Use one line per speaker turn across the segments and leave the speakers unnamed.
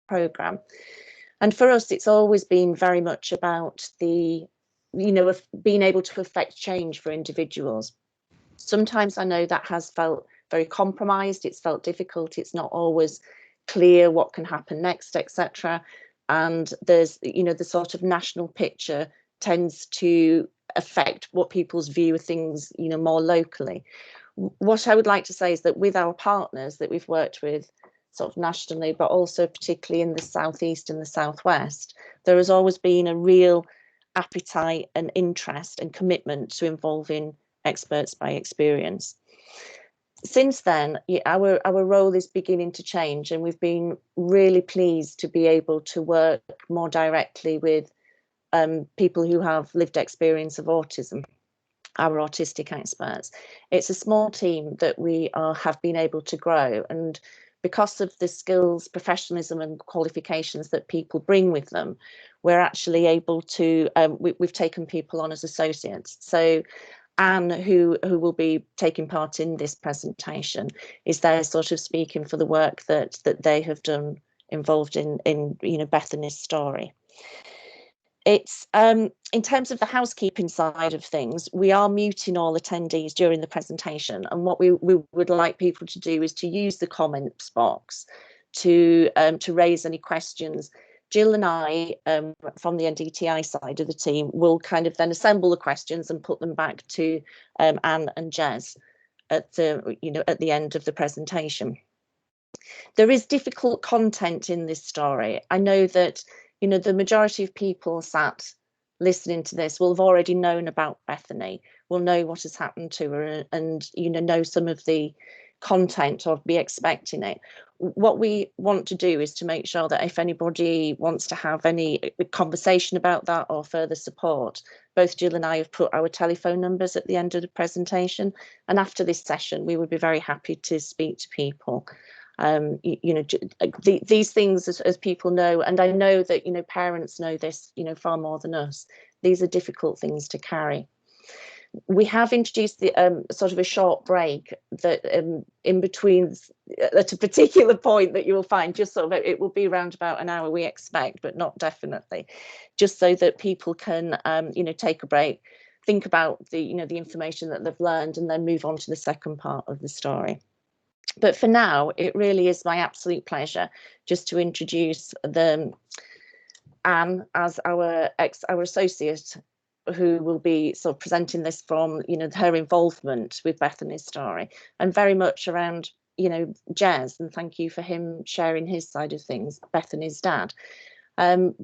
programme. And for us, it's always been very much about the, of being able to affect change for individuals. Sometimes I know that has felt very compromised, it's felt difficult, it's not always clear what can happen next, etc. And there's, the sort of national picture tends to affect what people's view of things, more locally. What I would like to say is that with our partners that we've worked with sort of nationally, but also particularly in the southeast and the southwest, there has always been a real appetite and interest and commitment to involving experts by experience. Since then, our role is beginning to change, and we've been really pleased to be able to work more directly with people who have lived experience of autism, our autistic experts. It's a small team that we have been able to grow, and because of the skills, professionalism and qualifications that people bring with them, we're actually able to, we've taken people on as associates. So Anne, who will be taking part in this presentation, is there sort of speaking for the work that they have done involved in Bethany's story. It's in terms of the housekeeping side of things, we are muting all attendees during the presentation, and what we would like people to do is to use the comments box to raise any questions. Jill and I, from the NDTi side of the team, will kind of then assemble the questions and put them back to Anne and Jez at the end of the presentation. There is difficult content in this story. I know that the majority of people sat listening to this will have already known about Bethany, will know what has happened to her, and know some of the content or be expecting it. What we want to do is to make sure that if anybody wants to have any conversation about that or further support, both Jill and I have put our telephone numbers at the end of the presentation, and after this session we would be very happy to speak to people. These things, as people know, and I know that parents know this far more than us, these are difficult things to carry. We have introduced the sort of a short break that in between at a particular point that you will find, just sort of, it will be around about an hour we expect, but not definitely, just so that people can take a break, think about the the information that they've learned, and then move on to the second part of the story. But for now, it really is my absolute pleasure just to introduce Anne as our associate, who will be sort of presenting this from her involvement with Bethany's story, and very much around Jez, and thank you for him sharing his side of things, Bethany's dad.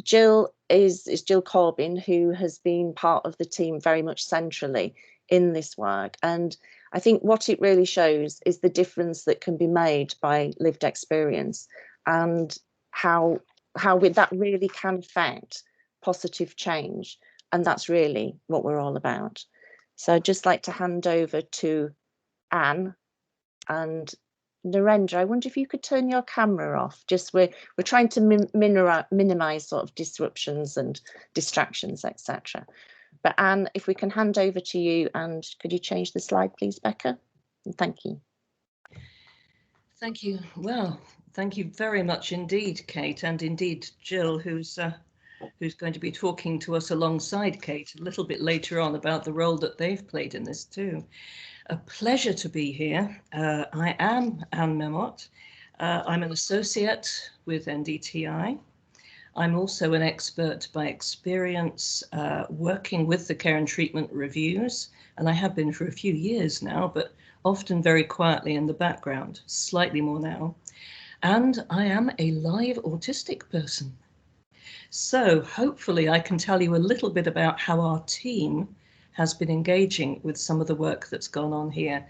Jill is Jill Corbin, who has been part of the team very much centrally in this work, and I think what it really shows is the difference that can be made by lived experience, and how that really can affect positive change. And that's really what we're all about. So I'd just like to hand over to Anne and Narendra. I wonder if you could turn your camera off. Just we're trying to minimize sort of disruptions and distractions, etc. But Anne, if we can hand over to you, and could you change the slide, please, Becca? And thank you.
Thank you. Well, thank you very much indeed, Kate, and indeed Jill, who's going to be talking to us alongside Kate a little bit later on about the role that they've played in this too. A pleasure to be here. I am Anne Memmott. I'm an associate with NDTi. I'm also an expert by experience, working with the Care and Treatment Reviews, and I have been for a few years now, but often very quietly in the background, slightly more now. And I am a live autistic person. So hopefully I can tell you a little bit about how our team has been engaging with some of the work that's gone on here.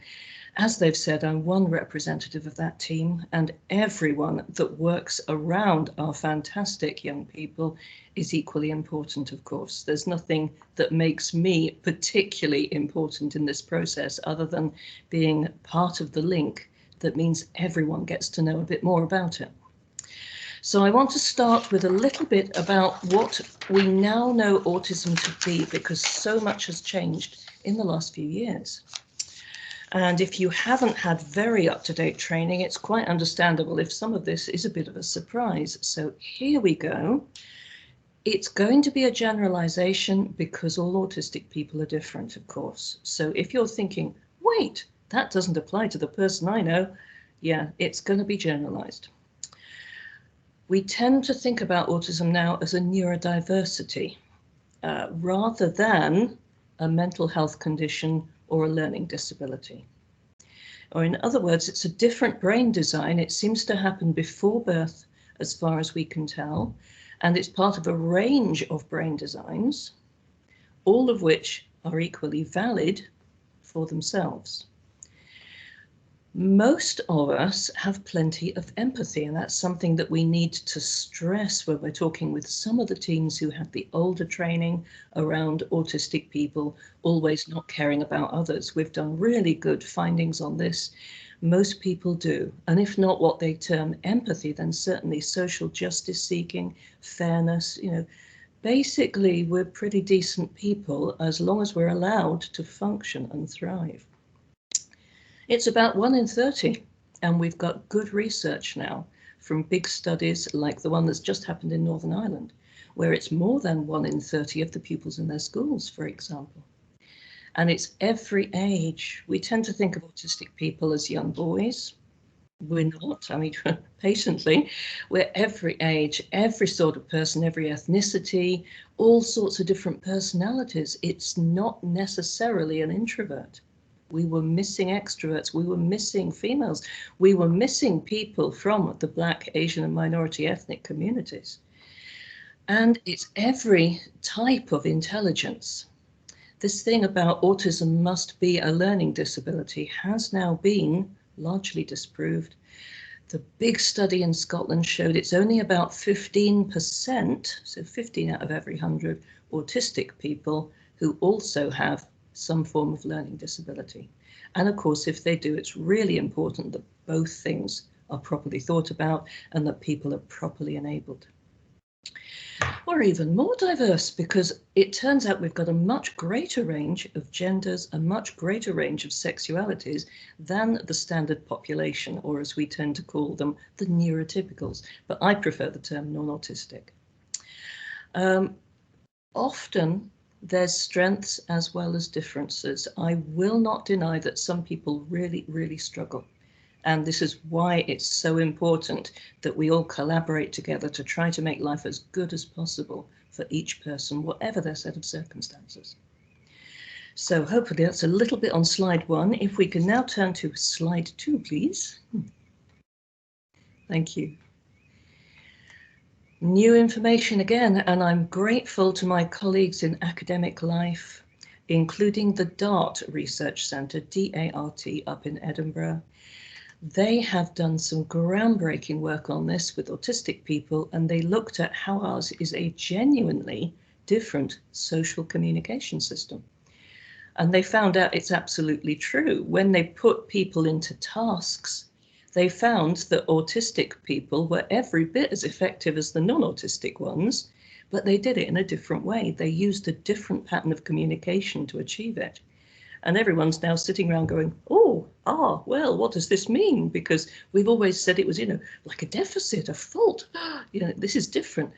As they've said, I'm one representative of that team, and everyone that works around our fantastic young people is equally important, of course. There's nothing that makes me particularly important in this process other than being part of the link that means everyone gets to know a bit more about it. So I want to start with a little bit about what we now know autism to be, because so much has changed in the last few years. And if you haven't had very up-to-date training, it's quite understandable if some of this is a bit of a surprise. So here we go. It's going to be a generalization because all autistic people are different, of course. So if you're thinking, wait, that doesn't apply to the person I know, yeah, it's going to be generalized. We tend to think about autism now as a neurodiversity rather than a mental health condition or a learning disability. Or in other words, it's a different brain design. It seems to happen before birth, as far as we can tell, and it's part of a range of brain designs, all of which are equally valid for themselves. Most of us have plenty of empathy, and that's something that we need to stress when we're talking with some of the teams who had the older training around autistic people always not caring about others. We've done really good findings on this. Most people do, and if not what they term empathy, then certainly social justice seeking, fairness, basically we're pretty decent people as long as we're allowed to function and thrive. It's about 1 in 30, and we've got good research now from big studies like the one that's just happened in Northern Ireland, where it's more than 1 in 30 of the pupils in their schools, for example. And it's every age. We tend to think of autistic people as young boys. We're not, patiently, we're every age, every sort of person, every ethnicity, all sorts of different personalities. It's not necessarily an introvert. We were missing extroverts, we were missing females, we were missing people from the Black, Asian and minority ethnic communities. And it's every type of intelligence. This thing about autism must be a learning disability has now been largely disproved. The big study in Scotland showed it's only about 15%, so 15 out of every 100 autistic people who also have some form of learning disability. And of course, if they do, it's really important that both things are properly thought about and that people are properly enabled. We're even more diverse because it turns out we've got a much greater range of genders, a much greater range of sexualities than the standard population, or as we tend to call them, the neurotypicals. But I prefer the term non-autistic. Often there's strengths as well as differences. I will not deny that some people really, really struggle. And this is why it's so important that we all collaborate together to try to make life as good as possible for each person, whatever their set of circumstances. So hopefully that's a little bit on slide 1. If we can now turn to slide 2, please. Thank you. New information again, and I'm grateful to my colleagues in academic life, including the DART Research Centre, D-A-R-T, up in Edinburgh. They have done some groundbreaking work on this with autistic people, and they looked at how ours is a genuinely different social communication system. And they found out it's absolutely true. When they put people into tasks, they found that autistic people were every bit as effective as the non-autistic ones, but they did it in a different way. They used a different pattern of communication to achieve it. And everyone's now sitting around going, well, what does this mean? Because we've always said it was, like a deficit, a fault. This is different.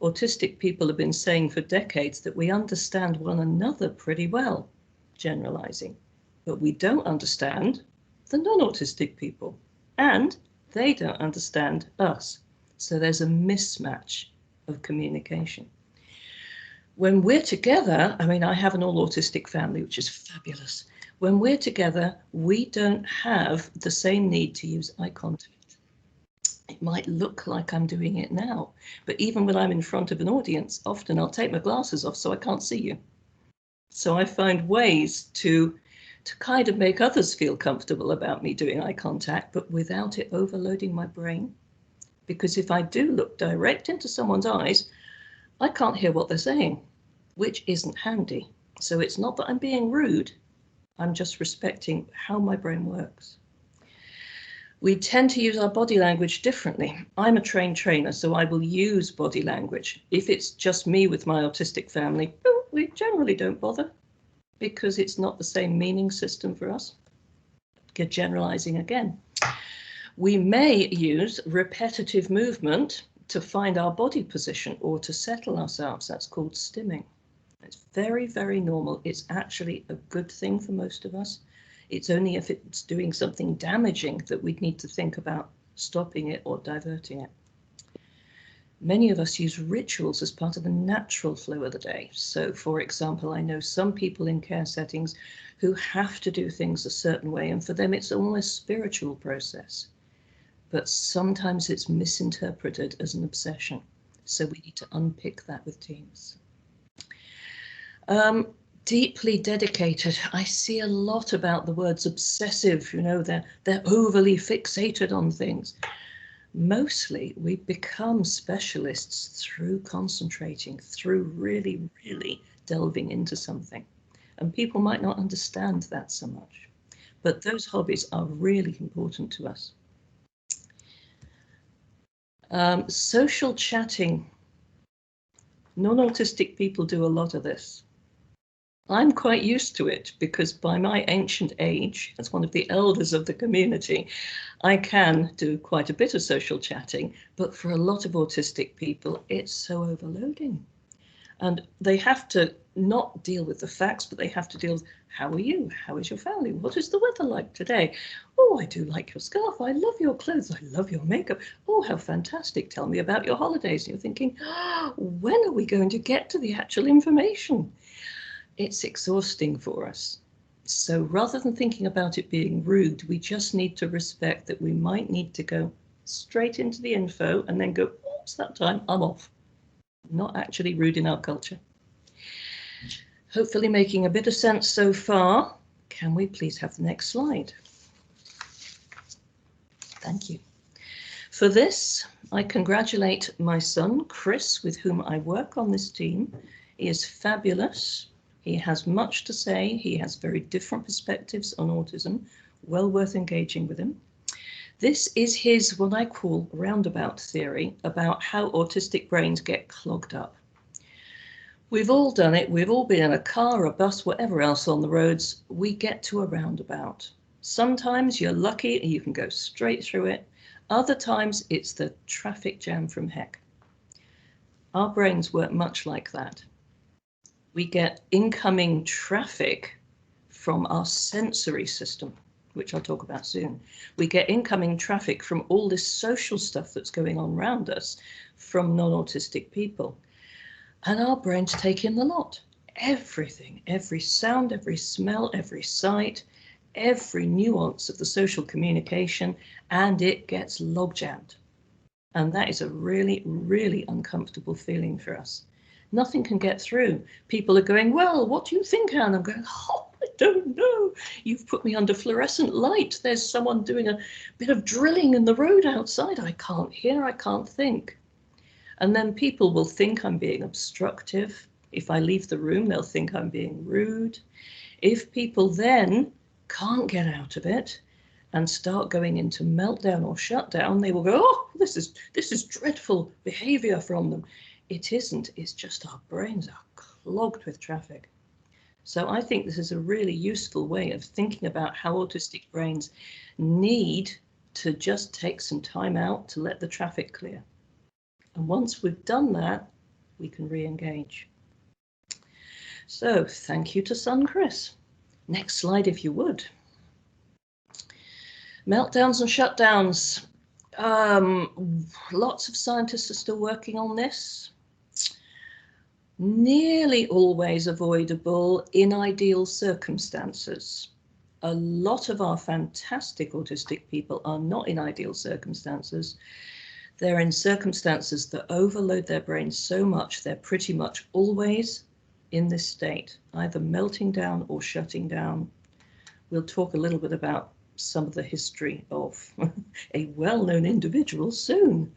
Autistic people have been saying for decades that we understand one another pretty well, generalizing, but we don't understand the non-autistic people, and they don't understand us. So there's a mismatch of communication. When we're together, I have an all autistic family, which is fabulous. When we're together, we don't have the same need to use eye contact. It might look like I'm doing it now, but even when I'm in front of an audience, often I'll take my glasses off so I can't see you. So I find ways to kind of make others feel comfortable about me doing eye contact, but without it overloading my brain. Because if I do look direct into someone's eyes, I can't hear what they're saying, which isn't handy. So it's not that I'm being rude, I'm just respecting how my brain works. We tend to use our body language differently. I'm a trained trainer, so I will use body language. If it's just me with my autistic family, we generally don't bother because it's not the same meaning system for us. generalizing again. We may use repetitive movement to find our body position or to settle ourselves. That's called stimming. It's very, very normal. It's actually a good thing for most of us. It's only if it's doing something damaging that we'd need to think about stopping it or diverting it. Many of us use rituals as part of the natural flow of the day. So, for example, I know some people in care settings who have to do things a certain way, and for them it's almost a spiritual process. But sometimes it's misinterpreted as an obsession. So we need to unpick that with teams. Deeply dedicated. I see a lot about the words obsessive, you know, they're overly fixated on things. Mostly we become specialists through concentrating, through really, really delving into something. And people might not understand that so much, but those hobbies are really important to us. Social chatting. Non-autistic people do a lot of this. I'm quite used to it because by my ancient age, as one of the elders of the community, I can do quite a bit of social chatting, but for a lot of autistic people, it's so overloading. And they have to not deal with the facts, but they have to deal with, how are you? How is your family? What is the weather like today? Oh, I do like your scarf. I love your clothes. I love your makeup. Oh, how fantastic. Tell me about your holidays. And you're thinking, oh, when are we going to get to the actual information? It's exhausting for us. So rather than thinking about it being rude, we just need to respect that we might need to go straight into the info and then go, oops, that time I'm off. Not actually rude in our culture. Hopefully making a bit of sense so far. Can we please have the next slide? Thank you. For this, I congratulate my son, Chris, with whom I work on this team. He is fabulous. He has much to say. He has very different perspectives on autism. Well worth engaging with him. This is his, what I call, roundabout theory about how autistic brains get clogged up. We've all done it. We've all been in a car, a bus, whatever else on the roads. We get to a roundabout. Sometimes you're lucky and you can go straight through it. Other times it's the traffic jam from heck. Our brains work much like that. We get incoming traffic from our sensory system, which I'll talk about soon. We get incoming traffic from all this social stuff that's going on around us from non-autistic people. And our brains take in the lot. Everything, every sound, every smell, every sight, every nuance of the social communication, and it gets log-jammed. And that is a really, really uncomfortable feeling for us. Nothing can get through. People are going, well, what do you think, Anne? I'm going, oh, I don't know. You've put me under fluorescent light. There's someone doing a bit of drilling in the road outside. I can't hear, I can't think. And then people will think I'm being obstructive. If I leave the room, they'll think I'm being rude. If people then can't get out of it and start going into meltdown or shutdown, they will go, oh, this is dreadful behavior from them. It isn't, it's just our brains are clogged with traffic. So I think this is a really useful way of thinking about how autistic brains need to just take some time out to let the traffic clear. And once we've done that, we can re-engage. So thank you to son Chris. Next slide, if you would. Meltdowns and shutdowns. Lots of scientists are still working on this. Nearly always avoidable in ideal circumstances. A lot of our fantastic autistic people are not in ideal circumstances. They're in circumstances that overload their brains so much, they're pretty much always in this state, either melting down or shutting down. We'll talk a little bit about some of the history of a well-known individual soon.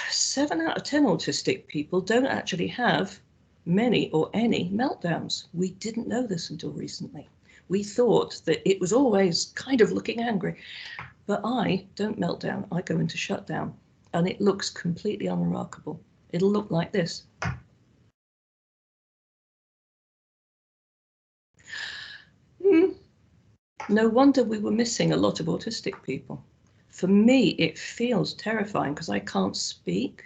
7 out of 10 autistic people don't actually have many or any meltdowns. We didn't know this until recently. We thought that it was always kind of looking angry. But I don't melt down, I go into shutdown, and it looks completely unremarkable. It'll look like this. No wonder we were missing a lot of autistic people. For me, it feels terrifying because I can't speak,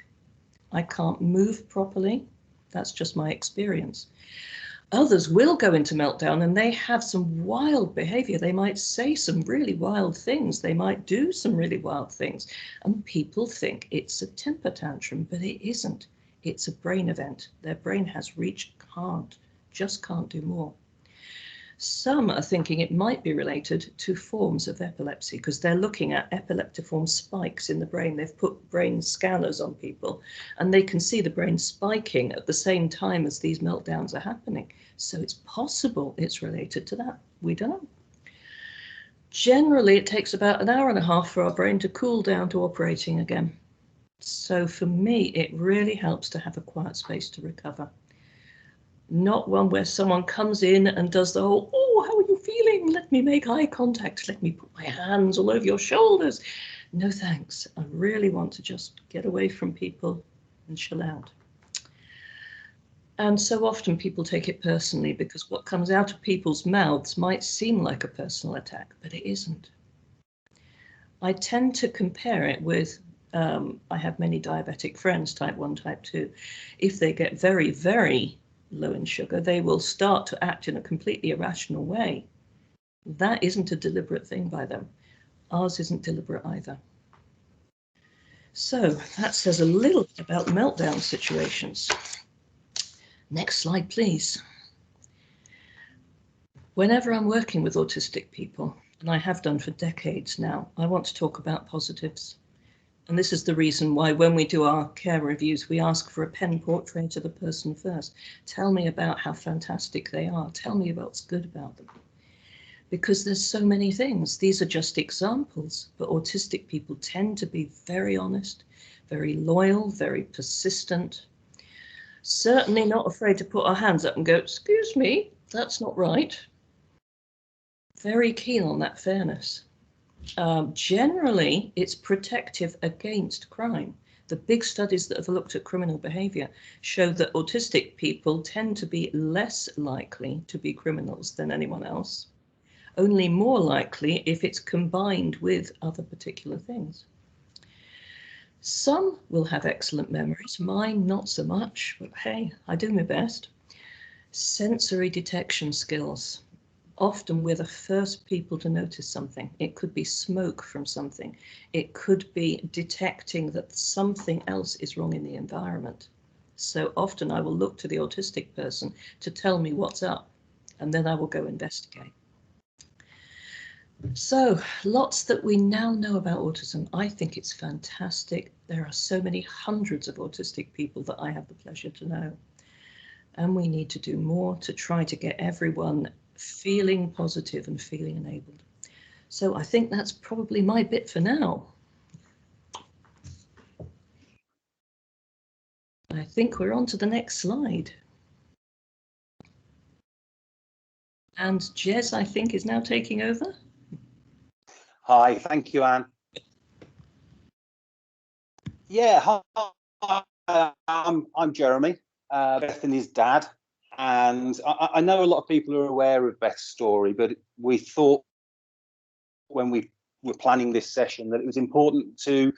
I can't move properly. That's just my experience. Others will go into meltdown and they have some wild behavior. They might say some really wild things. They might do some really wild things. And people think it's a temper tantrum, but it isn't. It's a brain event. Their brain has reached just can't do more. Some are thinking it might be related to forms of epilepsy because they're looking at epileptiform spikes in the brain. They've put brain scanners on people and they can see the brain spiking at the same time as these meltdowns are happening. So it's possible it's related to that. We don't know. Generally, it takes about an hour and a half for our brain to cool down to operating again. So for me, it really helps to have a quiet space to recover. Not one where someone comes in and does the whole, oh, how are you feeling? Let me make eye contact. Let me put my hands all over your shoulders. No, thanks. I really want to just get away from people and chill out. And so often people take it personally because what comes out of people's mouths might seem like a personal attack, but it isn't. I tend to compare it with, I have many diabetic friends, type 1, type 2. If they get very, very low in sugar, they will start to act in a completely irrational way. That isn't a deliberate thing by them. Ours isn't deliberate either. So that says a little bit about meltdown situations. Next slide, please. Whenever I'm working with autistic people, and I have done for decades now, I want to talk about positives. And this is the reason why when we do our care reviews, we ask for a pen portrait of the person first. Tell me about how fantastic they are. Tell me what's good about them. Because there's so many things. These are just examples, but autistic people tend to be very honest, very loyal, very persistent. Certainly not afraid to put our hands up and go, excuse me, that's not right. Very keen on that fairness. Generally, it's protective against crime. The big studies that have looked at criminal behavior show that autistic people tend to be less likely to be criminals than anyone else, only more likely if it's combined with other particular things. Some will have excellent memories, mine not so much, but hey, I do my best. Sensory detection skills. Often we're the first people to notice something. It could be smoke from something. It could be detecting that something else is wrong in the environment. So often I will look to the autistic person to tell me what's up, and then I will go investigate. So lots that we now know about autism. I think it's fantastic. There are so many hundreds of autistic people that I have the pleasure to know. And we need to do more to try to get everyone feeling positive and feeling enabled. So I think that's probably my bit for now. I think we're on to the next slide. And Jez, I think, is now taking over.
Hi, thank you, Anne. Yeah, hi, I'm Jeremy, Bethany's dad. And I know a lot of people are aware of Beth's story, but we thought when we were planning this session that it was important to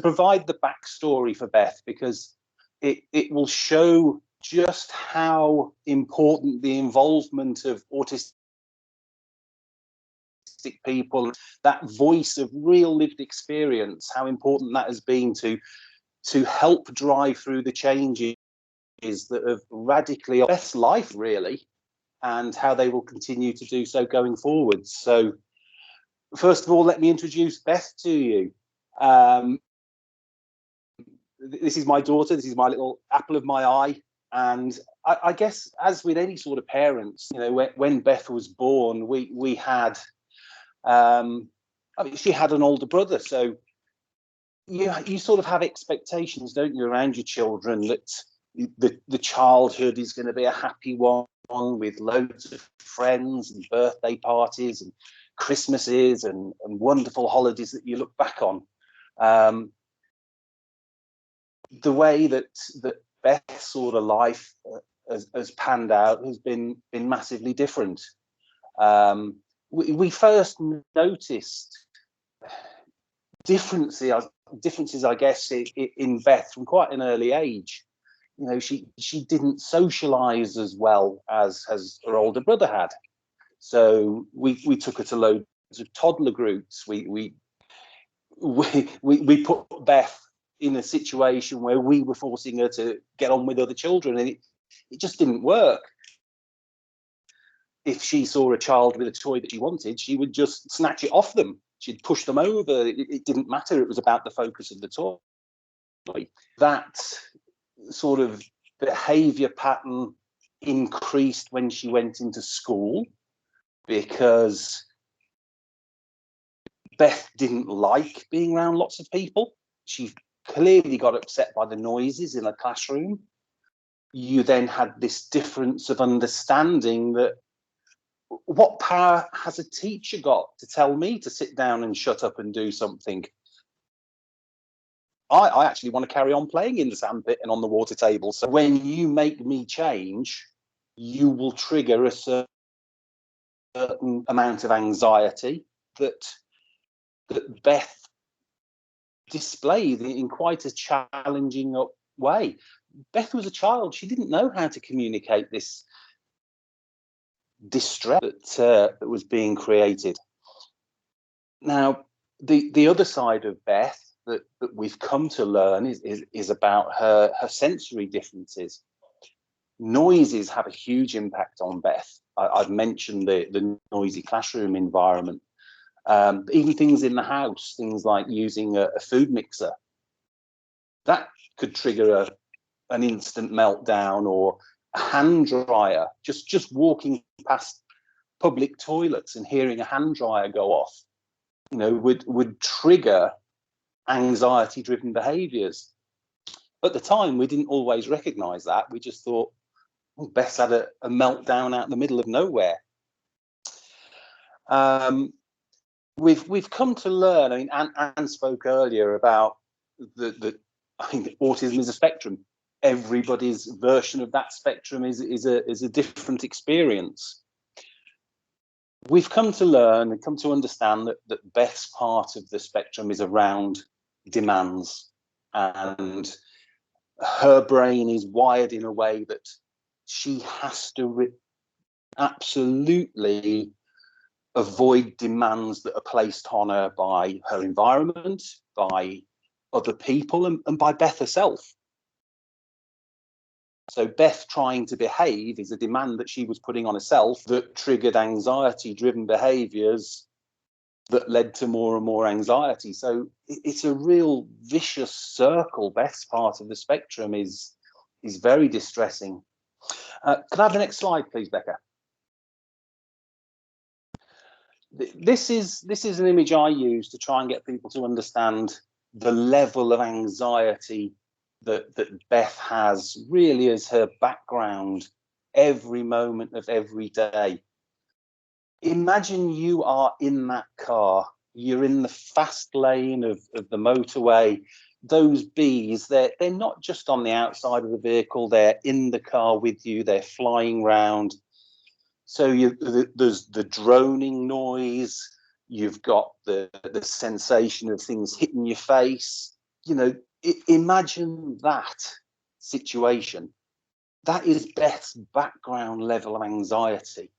provide the backstory for Beth, because it will show just how important the involvement of autistic people, that voice of real lived experience, how important that has been to help drive through the changes that have radically Beth's life, really, and how they will continue to do so going forward. So first of all, let me introduce Beth to you. This is my daughter. This is my little apple of my eye. And I guess, as with any sort of parents, you know, when Beth was born, we had, I mean, she had an older brother. So you sort of have expectations, don't you, around your children, that the childhood is going to be a happy one with loads of friends and birthday parties and Christmases and wonderful holidays that you look back on. The way that Beth's sort of life has panned out has been massively different. we first noticed differences, I guess, in Beth from quite an early age. You know, she didn't socialize as well as her older brother had. So we took her to loads of toddler groups. We put Beth in a situation where we were forcing her to get on with other children, and it just didn't work. If she saw a child with a toy that she wanted, she would just snatch it off them. She'd push them over. It didn't matter. It was about the focus of the toy. That sort of behavior pattern increased when she went into school, because Beth didn't like being around lots of people. She clearly got upset by the noises in a classroom. You then had this difference of understanding that what power has a teacher got to tell me to sit down and shut up and do something? I actually want to carry on playing in the sandpit and on the water table. So when you make me change, you will trigger a certain amount of anxiety that Beth displayed in quite a challenging way. Beth was a child. She didn't know how to communicate this distress that was being created. Now, the other side of Beth that we've come to learn is about her sensory differences. Noises have a huge impact on Beth. I've mentioned the noisy classroom environment. Even things in the house, things like using a food mixer, that could trigger an instant meltdown, or a hand dryer. Just walking past public toilets and hearing a hand dryer go off, you know, would trigger anxiety-driven behaviours. At the time, we didn't always recognise that. We just thought, oh, Beth's had a meltdown out in the middle of nowhere. We've come to learn. I mean, Anne spoke earlier about I think autism is a spectrum. Everybody's version of that spectrum is a different experience. We've come to learn and come to understand that Beth's part of the spectrum is around demands, and her brain is wired in a way that she has to absolutely avoid demands that are placed on her by her environment, by other people, and by Beth herself. So Beth trying to behave is a demand that she was putting on herself that triggered anxiety-driven behaviours that led to more and more anxiety. So it's a real vicious circle. Beth's part of the spectrum is very distressing. Could I have the next slide, please, Becca? This is an image I use to try and get people to understand the level of anxiety that Beth has really as her background every moment of every day. Imagine you are in that car, you're in the fast lane of the motorway. Those bees, they're not just on the outside of the vehicle, they're in the car with you, they're flying round. So there's the droning noise, you've got the sensation of things hitting your face. You know, imagine that situation. That is Beth's background level of anxiety.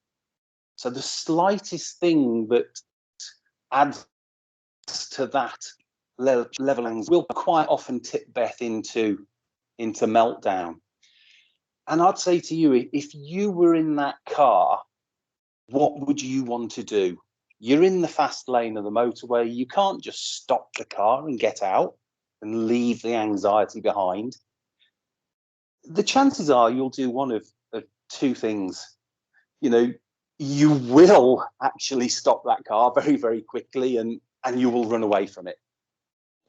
So the slightest thing that adds to that level of anxiety will quite often tip Beth into meltdown. And I'd say to you, if you were in that car, what would you want to do? You're in the fast lane of the motorway. You can't just stop the car and get out and leave the anxiety behind. The chances are you'll do one of two things. You know, you will actually stop that car very, very quickly and you will run away from it.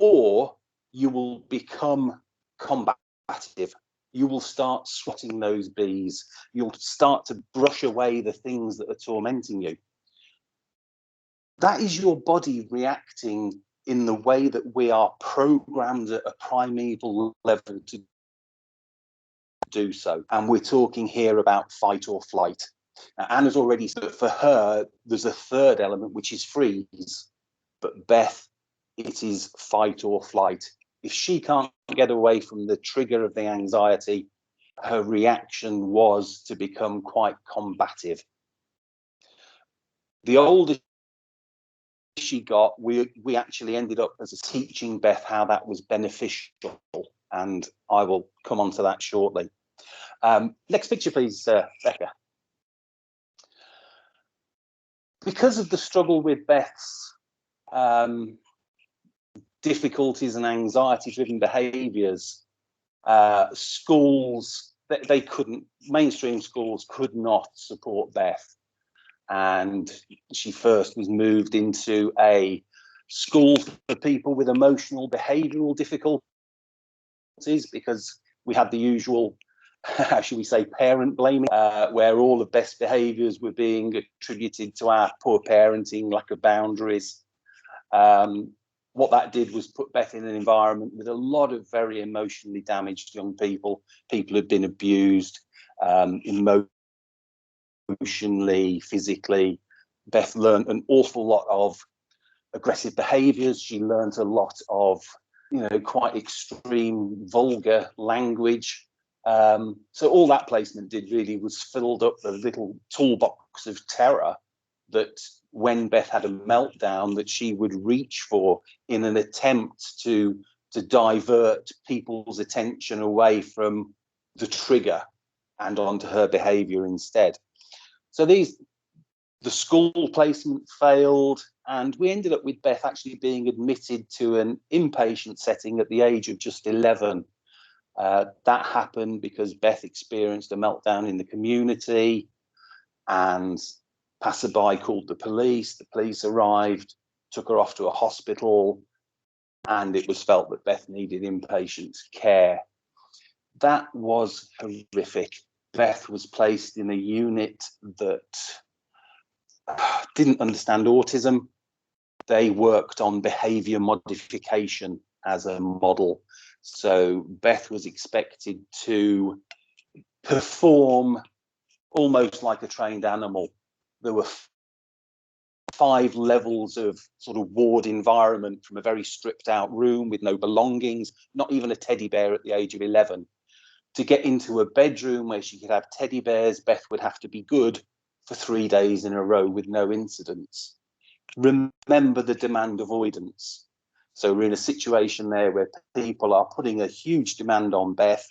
Or you will become combative. You will start swatting those bees. You'll start to brush away the things that are tormenting you. That is your body reacting in the way that we are programmed at a primeval level to do so. And we're talking here about fight or flight. Now, Anna's already said that for her, there's a third element, which is freeze. But Beth, it is fight or flight. If she can't get away from the trigger of the anxiety, her reaction was to become quite combative. The older she got, we actually ended up as teaching Beth how that was beneficial, and I will come on to that shortly. Next picture, please, Becca. Because of the struggle with Beth's difficulties and anxiety-driven behaviours, schools, they couldn't, mainstream schools could not support Beth. And she first was moved into a school for people with emotional behavioural difficulties, because we had the usual, how should we say, parent blaming, where all the best behaviours were being attributed to our poor parenting, lack of boundaries. What that did was put Beth in an environment with a lot of very emotionally damaged young people who'd been abused, emotionally, physically. Beth learned an awful lot of aggressive behaviours. She learned a lot of, quite extreme, vulgar language. So all that placement did really was filled up the little toolbox of terror that when Beth had a meltdown that she would reach for in an attempt to divert people's attention away from the trigger and onto her behaviour instead. So the school placement failed, and we ended up with Beth actually being admitted to an inpatient setting at the age of just 11. That happened because Beth experienced a meltdown in the community, and passerby called the police. The police arrived, took her off to a hospital, and it was felt that Beth needed inpatient care. That was horrific. Beth was placed in a unit that didn't understand autism. They worked on behaviour modification as a model. So Beth was expected to perform almost like a trained animal. There were 5 levels of sort of ward environment, from a very stripped out room with no belongings, not even a teddy bear at the age of 11. To get into a bedroom where she could have teddy bears, Beth would have to be good for 3 days in a row with no incidents. Remember the demand avoidance. So we're in a situation there where people are putting a huge demand on Beth.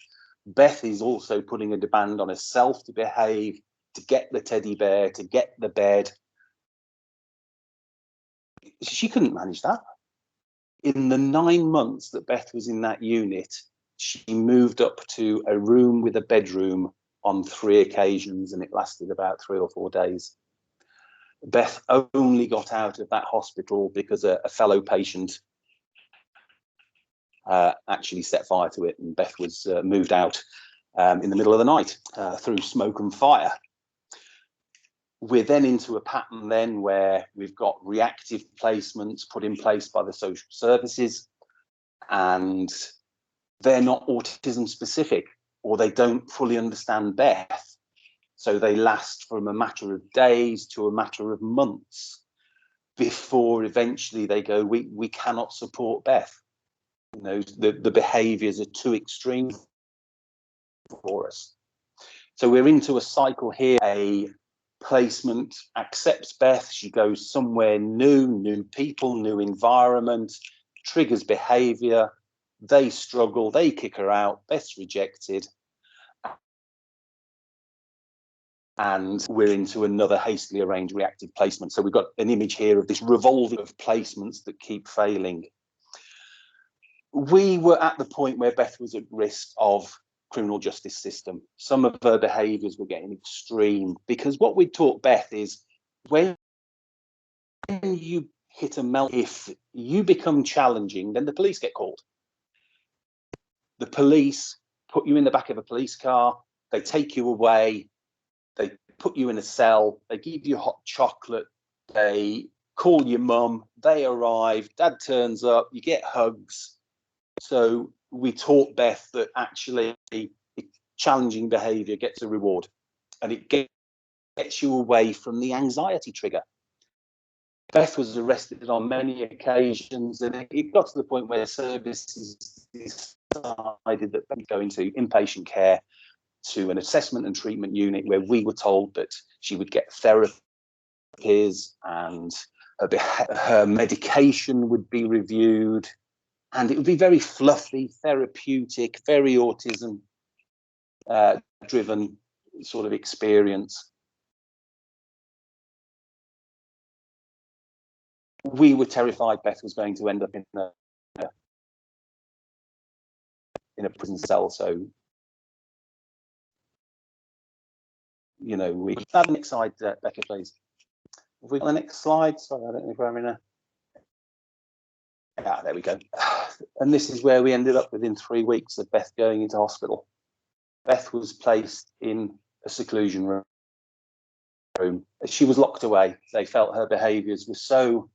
Beth is also putting a demand on herself to behave, to get the teddy bear, to get the bed. She couldn't manage that. In the 9 months that Beth was in that unit, she moved up to a room with a bedroom on 3 occasions, and it lasted about 3 or 4 days. Beth only got out of that hospital because a fellow patient actually set fire to it, and Beth was moved out in the middle of the night through smoke and fire. We're then into a pattern then where we've got reactive placements put in place by the social services, and they're not autism specific, or they don't fully understand Beth. So they last from a matter of days to a matter of months before eventually they go, we cannot support Beth. The behaviours are too extreme for us. So we're into a cycle here. A placement accepts Beth, she goes somewhere new people, new environment, triggers behaviour, they struggle, they kick her out, Beth's rejected, and we're into another hastily arranged reactive placement. So we've got an image here of this revolving of placements that keep failing. We were at the point where Beth was at risk of criminal justice system. Some of her behaviours were getting extreme, because what we taught Beth is when you hit a melt, if you become challenging, then the police get called. The police put you in the back of a police car, they take you away, they put you in a cell, they give you hot chocolate, they call your mum, they arrive, dad turns up, you get hugs. So we taught Beth that actually challenging behaviour gets a reward, and it gets you away from the anxiety trigger. Beth was arrested on many occasions, and it got to the point where services decided that they would go into inpatient care to an assessment and treatment unit, where we were told that she would get therapies and her medication would be reviewed, and it would be very fluffy, therapeutic, very autism driven sort of experience. We were terrified Beth was going to end up in a prison cell. So, you know, we have the next slide, Becca, please. Have we got the next slide? Sorry, I don't know if I'm in a. Yeah, there we go. And this is where we ended up within 3 weeks of Beth going into hospital. Beth was placed in a seclusion room. She was locked away. They felt her behaviours were so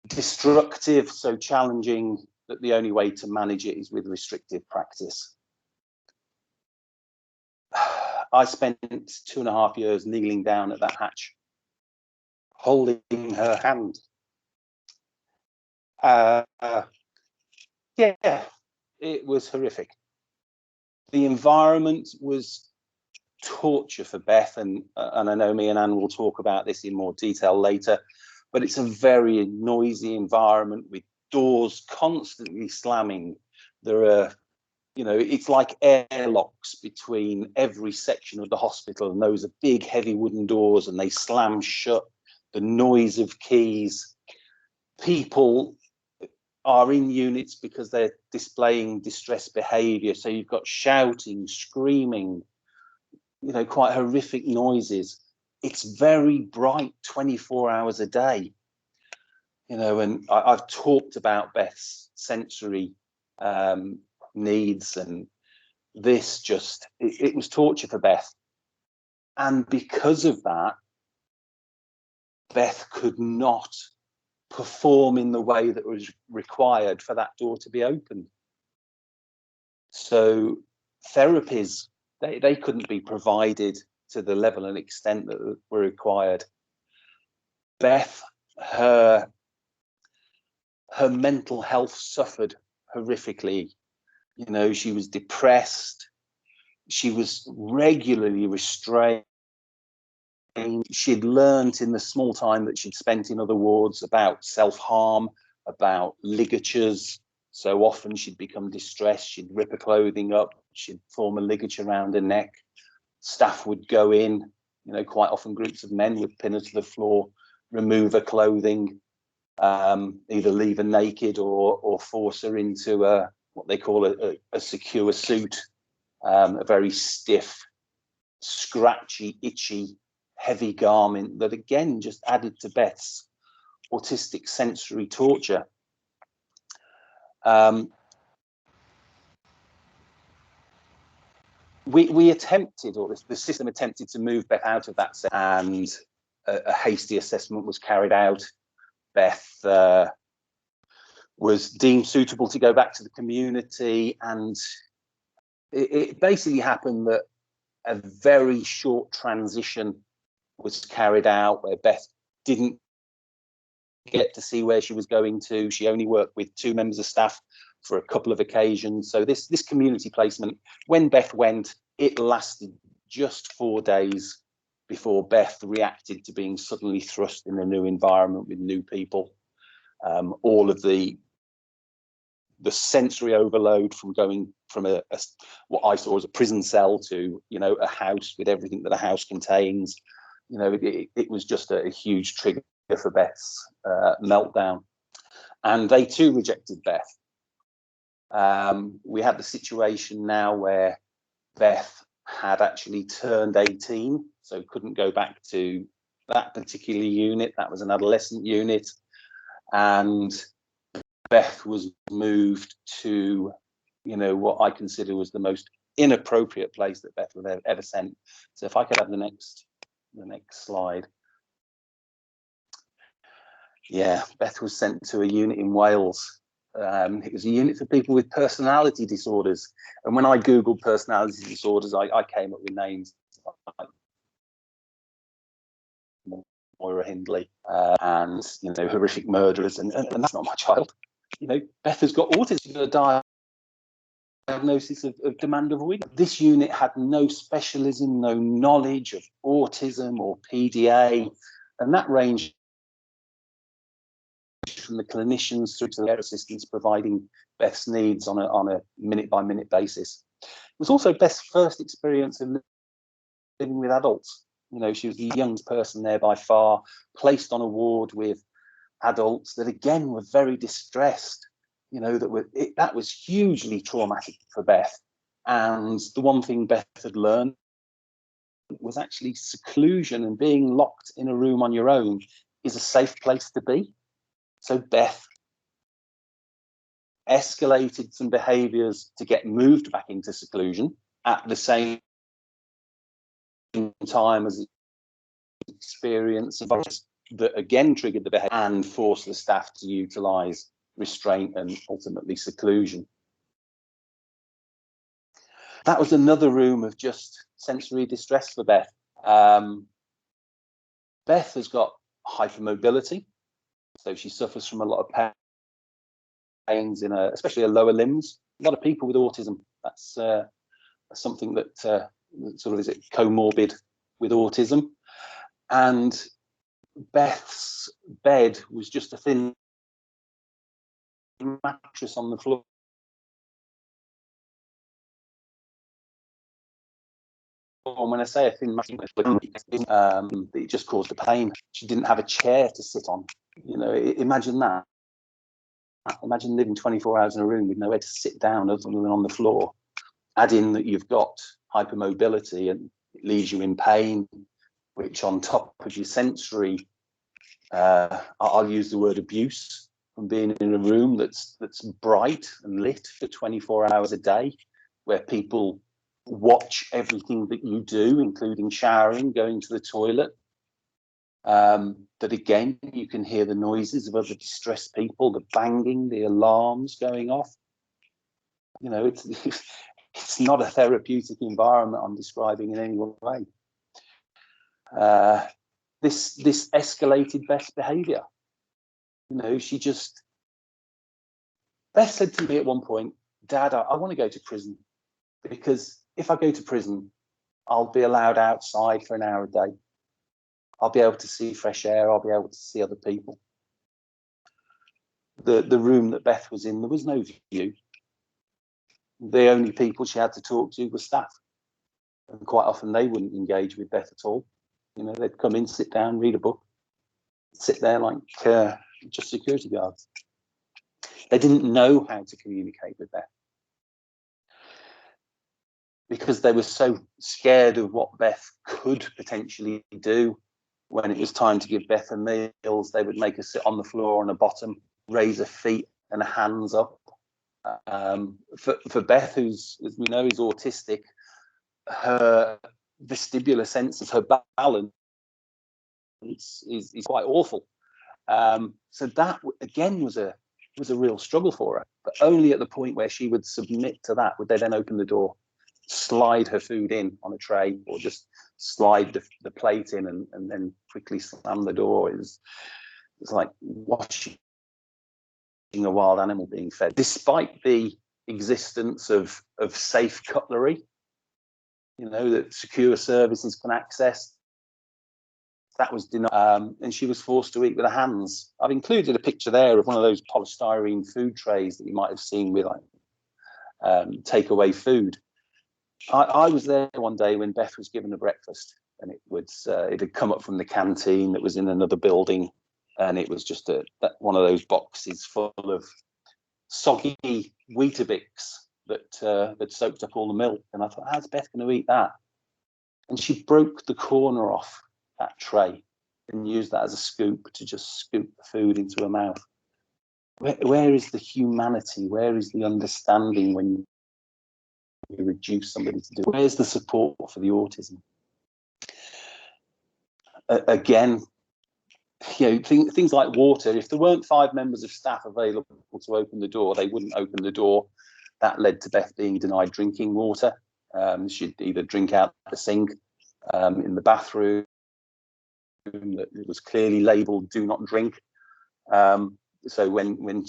destructive, so challenging, that the only way to manage it is with restrictive practice. I spent 2.5 years kneeling down at that hatch, holding her hand. Yeah, it was horrific. The environment was torture for Beth, and I know me and Anne will talk about this in more detail later, but it's a very noisy environment with doors constantly slamming. There are, you know, it's like airlocks between every section of the hospital, and those are big, heavy wooden doors, and they slam shut. The noise of keys. People are in units because they're displaying distressed behaviour. So you've got shouting, screaming, you know, quite horrific noises. It's very bright 24 hours a day. You know, and I've talked about Beth's sensory needs, and this just, it was torture for Beth. And because of that, Beth could not perform in the way that was required for that door to be opened. So therapies, they couldn't be provided to the level and extent that were required. Beth, her mental health suffered horrifically. You know, she was depressed. She was regularly restrained. She'd learnt in the small time that she'd spent in other wards about self-harm, about ligatures. So often she'd become distressed, she'd rip her clothing up, she'd form a ligature around her neck. Staff would go in, you know, quite often groups of men would pin her to the floor, remove her clothing, either leave her naked or force her into what they call a secure suit, a very stiff, scratchy, itchy, heavy garment that again just added to Beth's autistic sensory torture. We attempted, or the system attempted, to move Beth out of that set, and a hasty assessment was carried out. Beth was deemed suitable to go back to the community, and it basically happened that a very short transition was carried out where Beth didn't get to see where she was going to. She only worked with 2 members of staff for a couple of occasions. So this community placement, when Beth went, it lasted just 4 days before Beth reacted to being suddenly thrust in a new environment with new people. All of the sensory overload from going from what I saw as a prison cell to, you know, a house with everything that a house contains. You know, it was just a huge trigger for Beth's meltdown. And they too rejected Beth. We had the situation now where Beth had actually turned 18, so couldn't go back to that particular unit. That was an adolescent unit. And Beth was moved to, you know, what I consider was the most inappropriate place that Beth was ever sent. So if I could have the next slide. Yeah, Beth was sent to a unit in Wales. It was a unit for people with personality disorders. And when I Googled personality disorders, I came up with names like Moira Hindley, and horrific murderers, and that's not my child. Beth has got autism. She's got a diagnosis of demand avoidance. This unit had no specialism, no knowledge of autism or PDA, and that ranged from the clinicians through to the care assistants providing Beth's needs on a minute-by-minute basis. It was also Beth's first experience of living with adults. She was the youngest person there by far, placed on a ward with adults that again were very distressed. That was hugely traumatic for Beth. And the one thing Beth had learned was actually seclusion, and being locked in a room on your own is a safe place to be. So Beth escalated some behaviours to get moved back into seclusion at the same time as experience that again triggered the behaviour and forced the staff to utilise restraint and ultimately seclusion. That was another room of just sensory distress for Beth. Beth has got hypermobility, so she suffers from a lot of pains especially her lower limbs. A lot of people with autism, that's something that sort of is comorbid with autism. And Beth's bed was just a thin mattress on the floor. When I say a thin mattress, it just caused the pain. She didn't have a chair to sit on. Imagine that. Imagine living 24 hours in a room with nowhere to sit down other than on the floor. Add in that you've got hypermobility and it leaves you in pain, which on top of your sensory, I'll use the word abuse, from being in a room that's bright and lit for 24 hours a day, where people watch everything that you do, including showering, going to the toilet. That again, you can hear the noises of other distressed people, the banging, the alarms going off. It's not a therapeutic environment I'm describing in any way. This escalated Beth's behaviour. Beth said to me at one point, "Dad, I want to go to prison, because if I go to prison, I'll be allowed outside for an hour a day. I'll be able to see fresh air. I'll be able to see other people." The room that Beth was in, there was no view. The only people she had to talk to were staff. And quite often they wouldn't engage with Beth at all. They'd come in, sit down, read a book, sit there like just security guards. They didn't know how to communicate with Beth, because they were so scared of what Beth could potentially do. When it was time to give Beth her meals, they would make her sit on the floor on her bottom, raise her feet and her hands up. For Beth, who's, as we know, is autistic, her vestibular senses, her balance is quite awful. So that again was a real struggle for her. But only at the point where she would submit to that would they then open the door, slide her food in on a tray, or just slide the plate in and then quickly slam the door. It's like watching a wild animal being fed. Despite the existence of safe cutlery, that secure services can access, that was denied, and she was forced to eat with her hands. I've included a picture there of one of those polystyrene food trays that you might have seen with takeaway food. I was there one day when Beth was given a breakfast, and it had come up from the canteen that was in another building, and it was just one of those boxes full of soggy Weetabix that soaked up all the milk. And I thought, how's Beth going to eat that? And she broke the corner off that tray and used that as a scoop to just scoop the food into her mouth. Where is the humanity? Where is the understanding when you reduce somebody to do? Where's the support for the autism? Again, things like water. If there weren't 5 members of staff available to open the door, they wouldn't open the door. That led to Beth being denied drinking water. She'd either drink out the sink, in the bathroom, that it was clearly labelled "Do not drink." So when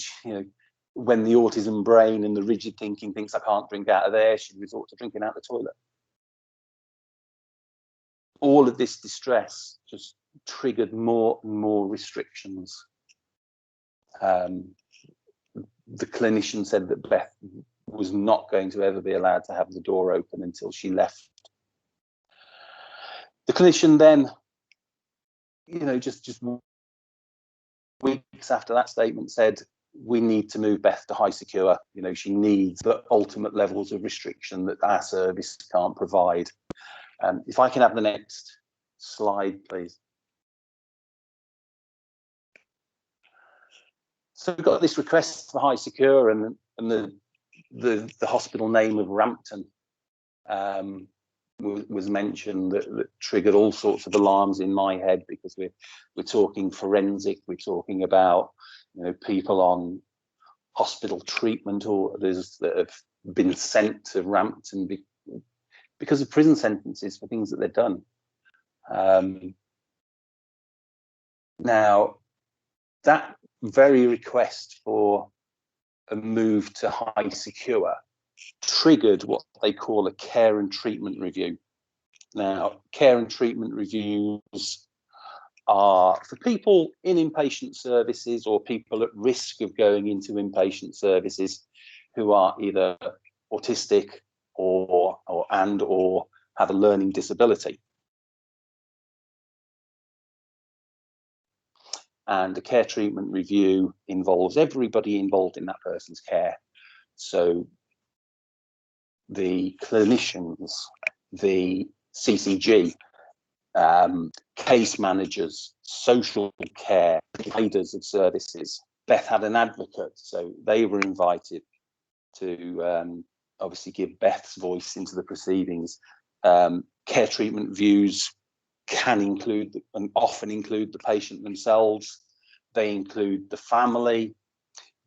the autism brain and the rigid thinking thinks I can't drink out of there, she'd resort to drinking out the toilet. All of this distress just triggered more and more restrictions. The clinician said that Beth was not going to ever be allowed to have the door open until she left. The clinician then, just weeks after that statement said, we need to move Beth to high secure. She needs the ultimate levels of restriction that our service can't provide. If I can have the next slide, please. So we've got this request for high secure, and the hospital name of Rampton was mentioned that triggered all sorts of alarms in my head, because we're talking forensic, we're talking about people on hospital treatment, or others that have been sent to Rampton because of prison sentences for things that they've done. Now, that very request for a move to high secure triggered what they call a care and treatment review. Now, care and treatment reviews are for people in inpatient services or people at risk of going into inpatient services who are either autistic or have a learning disability. And a care treatment review involves everybody involved in that person's care. So the clinicians, the CCG, case managers, social care, providers of services. Beth had an advocate, so they were invited to obviously give Beth's voice into the proceedings. Care treatment views can include and often include the patient themselves. They include the family.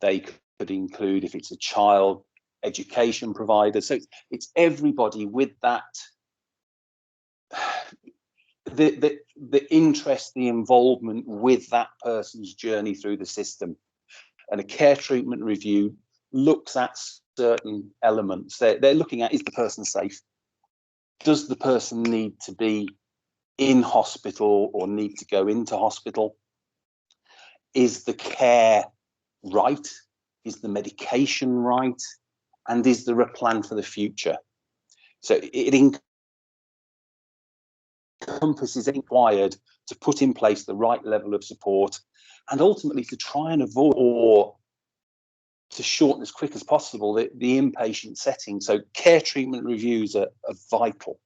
They could include, if it's a child, education provider. So it's everybody with that, the interest, the involvement with that person's journey through the system. And a care treatment review looks at certain elements. They're looking at, is the person safe? Does the person need to be in hospital or need to go into hospital? Is the care right? Is the medication right? And is there a plan for the future? So it encompasses required to put in place the right level of support, and ultimately to try and avoid or to shorten as quick as possible the inpatient setting. So care treatment reviews are vital.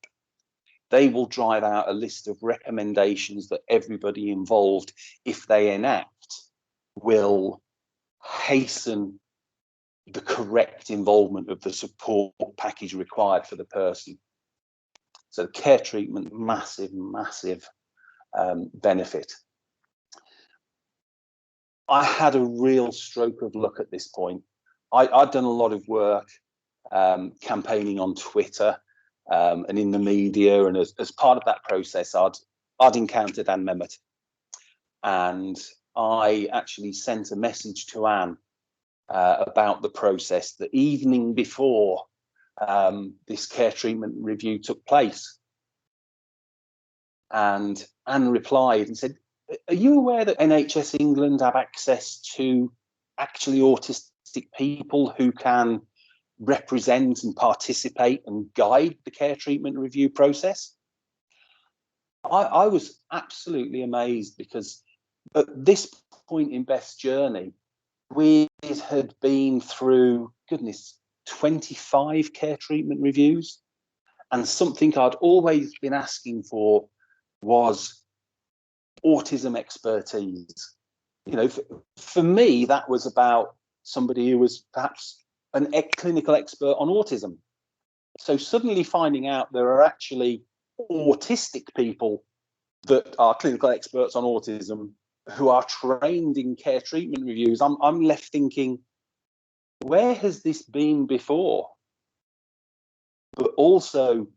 They will drive out a list of recommendations that everybody involved, if they enact, will hasten the correct involvement of the support package required for the person. So care treatment, massive benefit. I had a real stroke of luck at this point. I'd done a lot of work campaigning on Twitter and in the media, and as part of that process, I'd encountered Anne Memmott, and I actually sent a message to Anne about the process the evening before this care treatment review took place. And Anne replied and said, are you aware that NHS England have access to actually autistic people who can represent and participate and guide the care treatment review process? I was absolutely amazed, because at this point in Beth's journey, we had been through, 25 care treatment reviews, and something I'd always been asking for was autism expertise. For me, that was about somebody who was perhaps an clinical expert on autism. So suddenly finding out there are actually autistic people that are clinical experts on autism who are trained in care treatment reviews, I'm left thinking, where has this been before? But also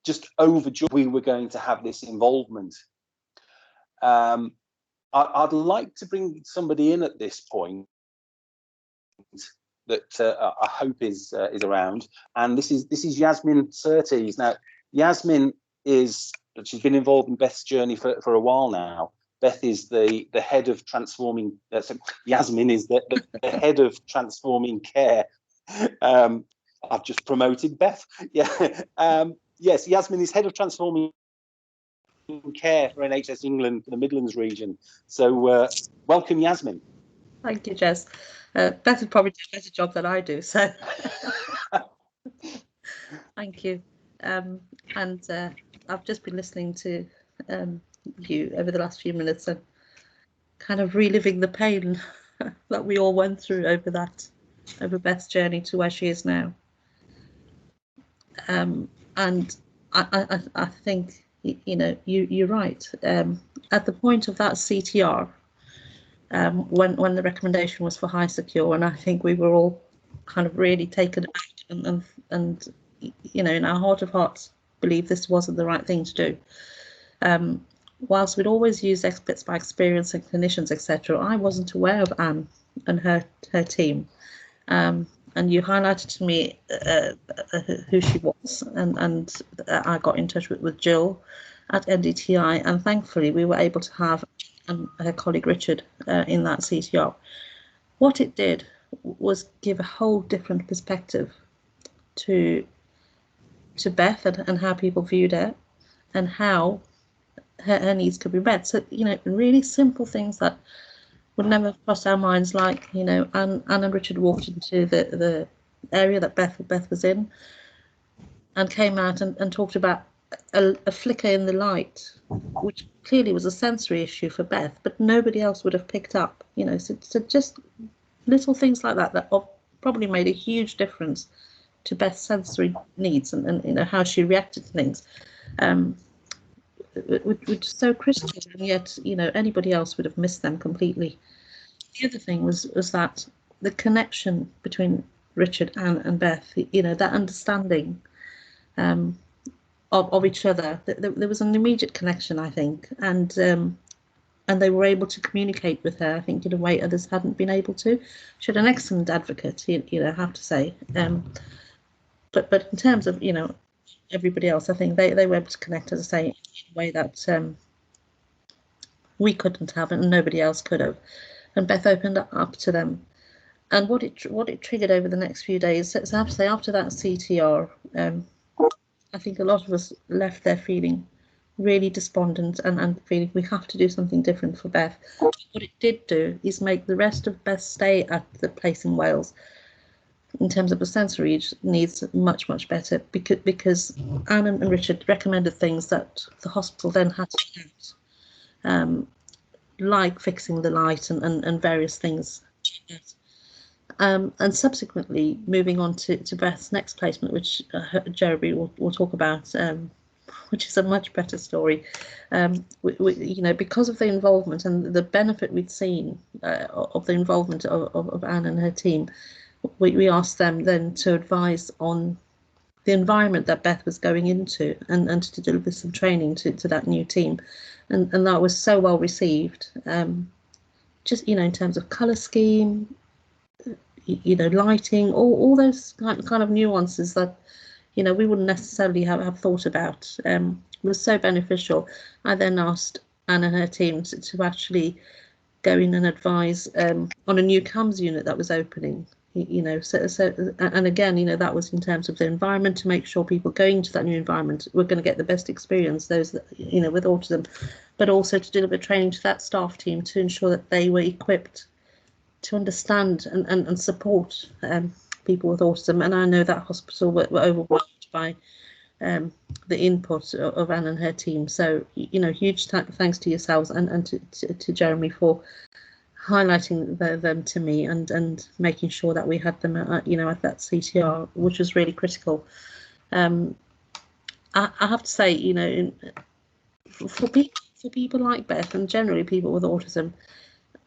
just overjoyed we were going to have this involvement. I'd like to bring somebody in at this point that I hope is around, and this is Yasmin Surtees. Now, Yasmin she's been involved in Beth's journey for a while now. Beth is the head of transforming. Yasmin is the head of transforming care. I've just promoted Beth. Yeah. Yes, Yasmin is head of transforming care for NHS England for the Midlands region. So welcome, Yasmin.
Thank you, Jess. Beth would probably do a better job than I do, so thank you. And I've just been listening to you over the last few minutes and kind of reliving the pain that we all went through over Beth's journey to where she is now. And I think, you know, you're right. At the point of that CTR, when the recommendation was for high secure, and I think we were all kind of really taken aback and you know, in our heart of hearts believe this wasn't the right thing to do. Whilst we'd always use experts by experience and clinicians, etc., I wasn't aware of Anne and her team. And you highlighted to me who she was, and I got in touch with Jill at NDTi, and thankfully we were able to have her colleague Richard in that CTR. What it did was give a whole different perspective to Beth and how people viewed her and how her needs could be met. So, you know, really simple things that would never cross our minds, like, you know, Anne and Richard walked into the area that Beth was in and came out and talked about a flicker in the light, which clearly was a sensory issue for Beth, but nobody else would have picked up, you know. So just little things like that probably made a huge difference to Beth's sensory needs and you know, how she reacted to things, which is so critical, and yet, you know, anybody else would have missed them completely. The other thing was that the connection between Richard, Anne and Beth, you know, that understanding of each other, there was an immediate connection, I think, and they were able to communicate with her, I think, in a way others hadn't been able to. She had an excellent advocate, you know, I have to say. But in terms of, you know, everybody else, I think they were able to connect, as I say, in a way that we couldn't have and nobody else could have. And Beth opened up to them. And what it triggered over the next few days, so I have to say, after that CTR, I think a lot of us left there feeling really despondent and feeling we have to do something different for Beth. What it did do is make the rest of Beth's stay at the place in Wales, in terms of the sensory needs, much, much better, because Anne and Richard recommended things that the hospital then had to do, like fixing the light and various things. And subsequently moving on to Beth's next placement, which Jeremy will talk about, which is a much better story. You know, because of the involvement and the benefit we'd seen of the involvement of Anne and her team, we asked them then to advise on the environment that Beth was going into and to deliver some training to that new team. And that was so well received. Just, you know, in terms of colour scheme, you know, lighting, all those kind of nuances that, you know, we wouldn't necessarily have thought about, was so beneficial. I then asked Anne and her team to actually go in and advise on a new CAMS unit that was opening, you know, so and again, you know, that was in terms of the environment, to make sure people going to that new environment were going to get the best experience, those that, you know, with autism, but also to deliver training to that staff team to ensure that they were equipped to understand and support people with autism. And I know that hospital were overwhelmed by the input of Anne and her team. So, you know, huge thanks to yourselves and to Jeremy for highlighting them to me and making sure that we had them at, you know, at that CTR, which was really critical. I have to say, you know, for people like Beth and generally people with autism,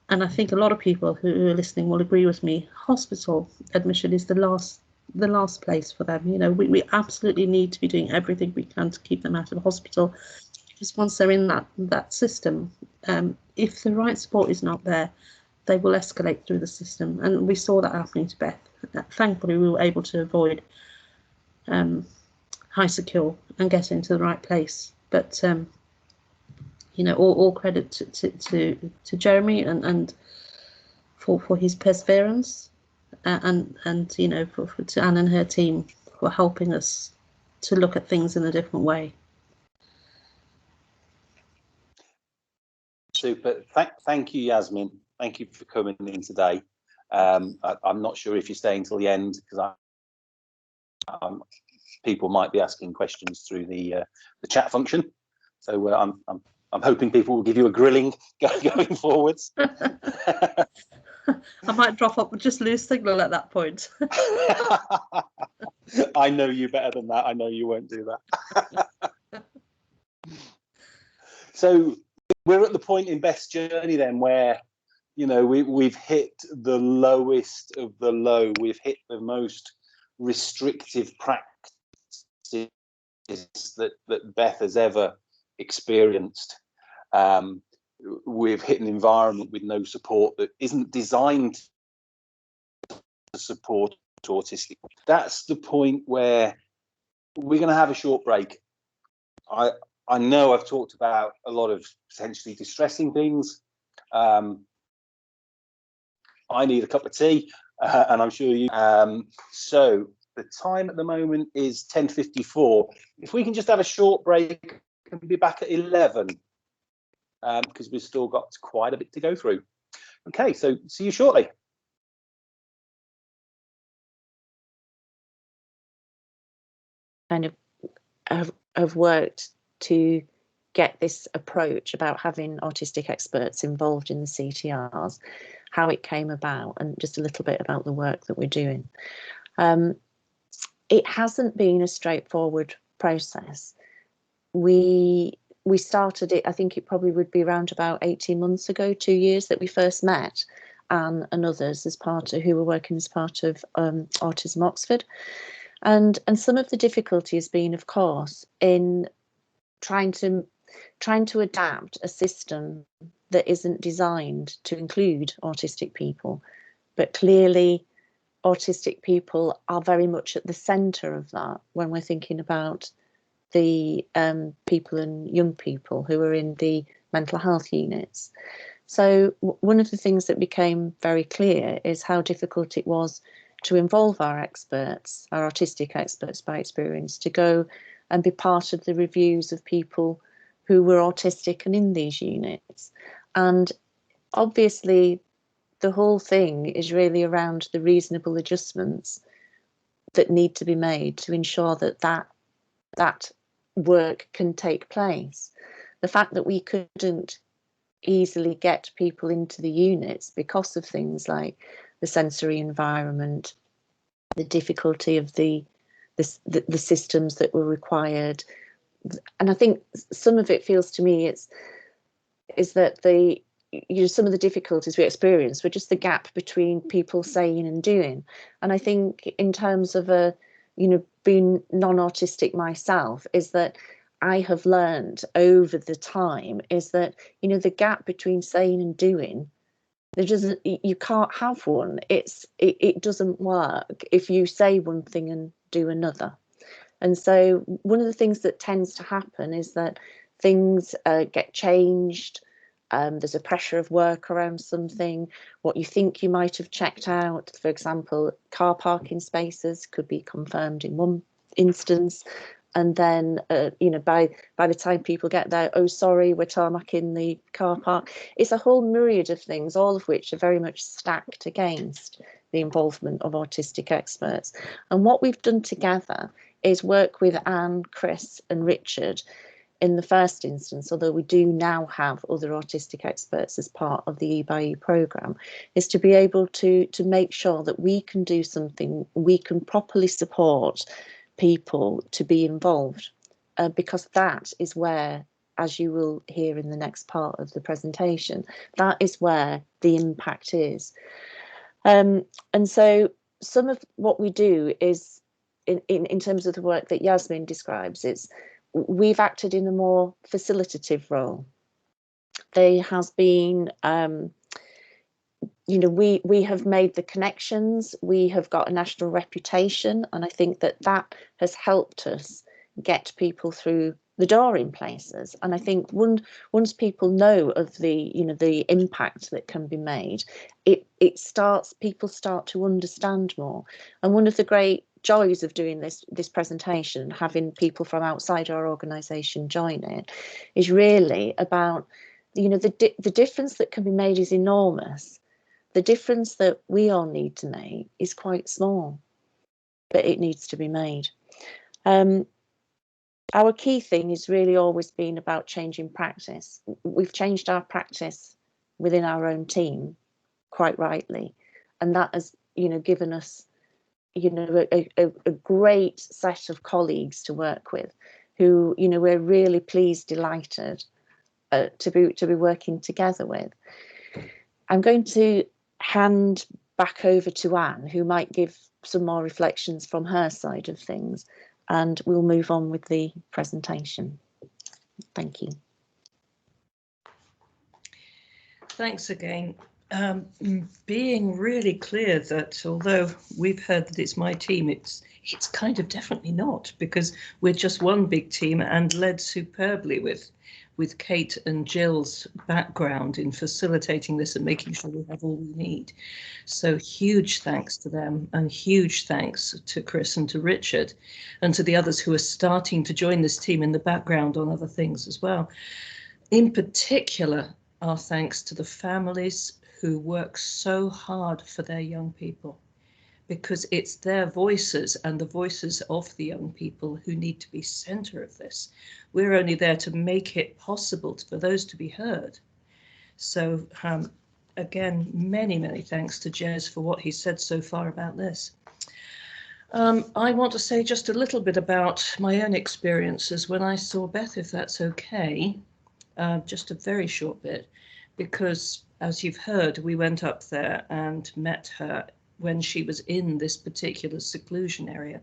and I think a lot of people who are listening will agree with me, hospital admission is the last the last place for them. You know, we absolutely need to be doing everything we can to keep them out of hospital, because once they're in that system, if the right support is not there, they will escalate through the system, and we saw that happening to Beth. Thankfully, we were able to avoid high secure and get into the right place. But you know, all credit to Jeremy and for his perseverance, and you know, to Anne and her team for helping us to look at things in a different way.
Super. Thank you, Yasmin. Thank you for coming in today. I'm not sure if you're staying till the end, because people might be asking questions through the chat function. So I'm hoping people will give you a grilling going forwards.
I might drop up and just lose signal at that point.
I know you better than that. I know you won't do that. So we're at the point in Beth's journey then where, you know, we've hit the lowest of the low. We've hit the most restrictive practices that Beth has ever experienced. We've hit an environment with no support that isn't designed to support autistic. That's the point where we're going to have a short break. I know I've talked about a lot of potentially distressing things. I need a cup of tea, and I'm sure you. So the time at the moment is 10:54. If we can just have a short break and be back at 11, because we've still got quite a bit to go through. Okay, so see you shortly.
Kind of have worked to get this approach about having autistic experts involved in the CTRs, how it came about, and just a little bit about the work that we're doing. It hasn't been a straightforward process. We started it, I think it probably would be around about 18 months ago, 2 years, that we first met Anne and others as part of who were working as part of Autism Oxford. And some of the difficulty has been, of course, in trying to adapt a system that isn't designed to include autistic people, but clearly autistic people are very much at the centre of that when we're thinking about the people and young people who are in the mental health units. So one of the things that became very clear is how difficult it was to involve our experts, our autistic experts by experience, to go and be part of the reviews of people who were autistic and in these units. And obviously the whole thing is really around the reasonable adjustments that need to be made to ensure that work can take place. The fact that we couldn't easily get people into the units because of things like the sensory environment, the difficulty of the systems that were required, and I think some of it feels to me is that some of the difficulties we experienced were just the gap between people saying and doing. And I think in terms of being non-autistic myself, is that I have learned over the time is that the gap between saying and doing, you can't have one. It doesn't work if you say one thing and do another. And so one of the things that tends to happen is that things get changed. There's a pressure of work around something. What you think you might have checked out, for example, car parking spaces could be confirmed in one instance, and then by the time people get there, oh sorry, we're tarmacking the car park. It's a whole myriad of things, all of which are very much stacked against the involvement of autistic experts. And what we've done together is work with Anne, Chris and Richard in the first instance, although we do now have other autistic experts as part of the E/by E programme, is to be able to make sure that we can do something, we can properly support people to be involved, because that is where, as you will hear in the next part of the presentation, that is where the impact is. And so some of what we do is, in terms of the work that Yasmin describes, we've acted in a more facilitative role. There has been, we have made the connections, we have got a national reputation, and I think that has helped us get people through the door in places. And I think once people know of the impact that can be made, people start to understand more. And one of the great joys of doing this presentation, having people from outside our organisation join it, is really about the difference that can be made is enormous. The difference that we all need to make is quite small, but it needs to be made. Our key thing has really always been about changing practice. We've changed our practice within our own team, quite rightly, and that has, given us, a great set of colleagues to work with, who, we're really pleased, delighted to be working together with. I'm going to hand back over to Anne, who might give some more reflections from her side of things, and we'll move on with the presentation. Thank you.
Thanks again. Being really clear that although we've heard that it's my team, it's kind of definitely not, because we're just one big team and led superbly with Kate and Jill's background in facilitating this and making sure we have all we need. So huge thanks to them, and huge thanks to Chris and to Richard and to the others who are starting to join this team in the background on other things as well. In particular, our thanks to the families who work so hard for their young people, because it's their voices and the voices of the young people who need to be centre of this. We're only there to make it possible for those to be heard. So again, many, many thanks to Jez for what he said so far about this. I want to say just a little bit about my own experiences when I saw Beth, if that's okay, just a very short bit, because as you've heard, we went up there and met her when she was in this particular seclusion area.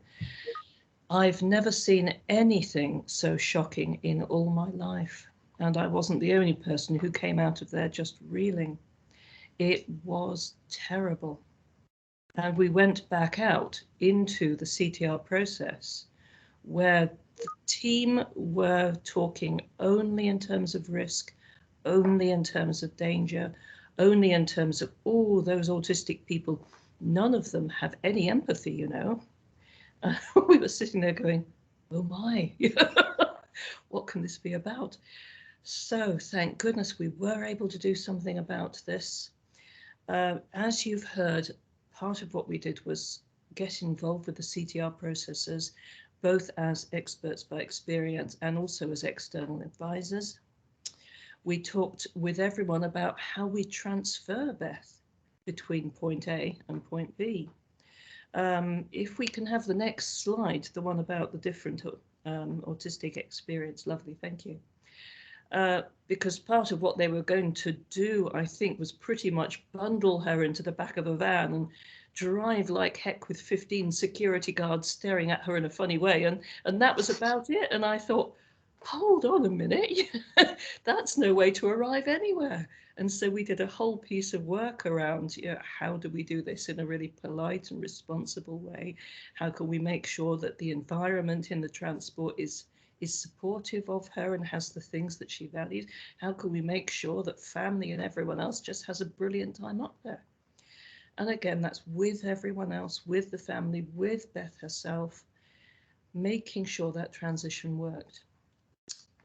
I've never seen anything so shocking in all my life, and I wasn't the only person who came out of there just reeling. It was terrible. And we went back out into the CTR process, where the team were talking only in terms of risk, only in terms of danger, only in terms of, oh, those autistic people, none of them have any empathy, We were sitting there going, oh my, what can this be about? So thank goodness we were able to do something about this. As you've heard, part of what we did was get involved with the CTR processes, both as experts by experience and also as external advisors. We talked with everyone about how we transfer Beth between point A and point B. If we can have the next slide, the one about the different autistic experience, lovely, thank you. Because part of what they were going to do, I think, was pretty much bundle her into the back of a van and drive like heck with 15 security guards staring at her in a funny way, and that was about it. And I thought, hold on a minute, that's no way to arrive anywhere. And so we did a whole piece of work around, how do we do this in a really polite and responsible way? How can we make sure that the environment in the transport is supportive of her and has the things that she values? How can we make sure that family and everyone else just has a brilliant time up there? And again, that's with everyone else, with the family, with Beth herself, making sure that transition worked.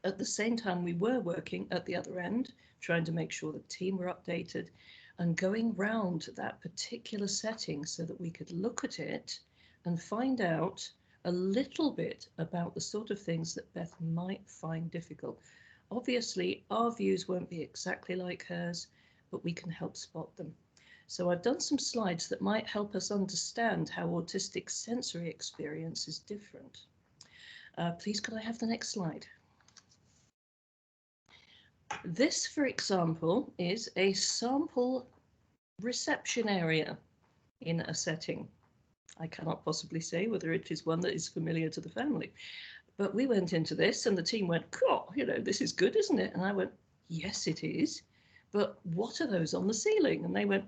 At the same time, we were working at the other end, trying to make sure the team were updated and going round that particular setting so that we could look at it and find out a little bit about the sort of things that Beth might find difficult. Obviously, our views won't be exactly like hers, but we can help spot them. So I've done some slides that might help us understand how autistic sensory experience is different. Please, could I have the next slide? This, for example, is a sample reception area in a setting. I cannot possibly say whether it is one that is familiar to the family. But we went into this and the team went, cool, you know, this is good, isn't it? And I went, yes, it is. But what are those on the ceiling? And they went,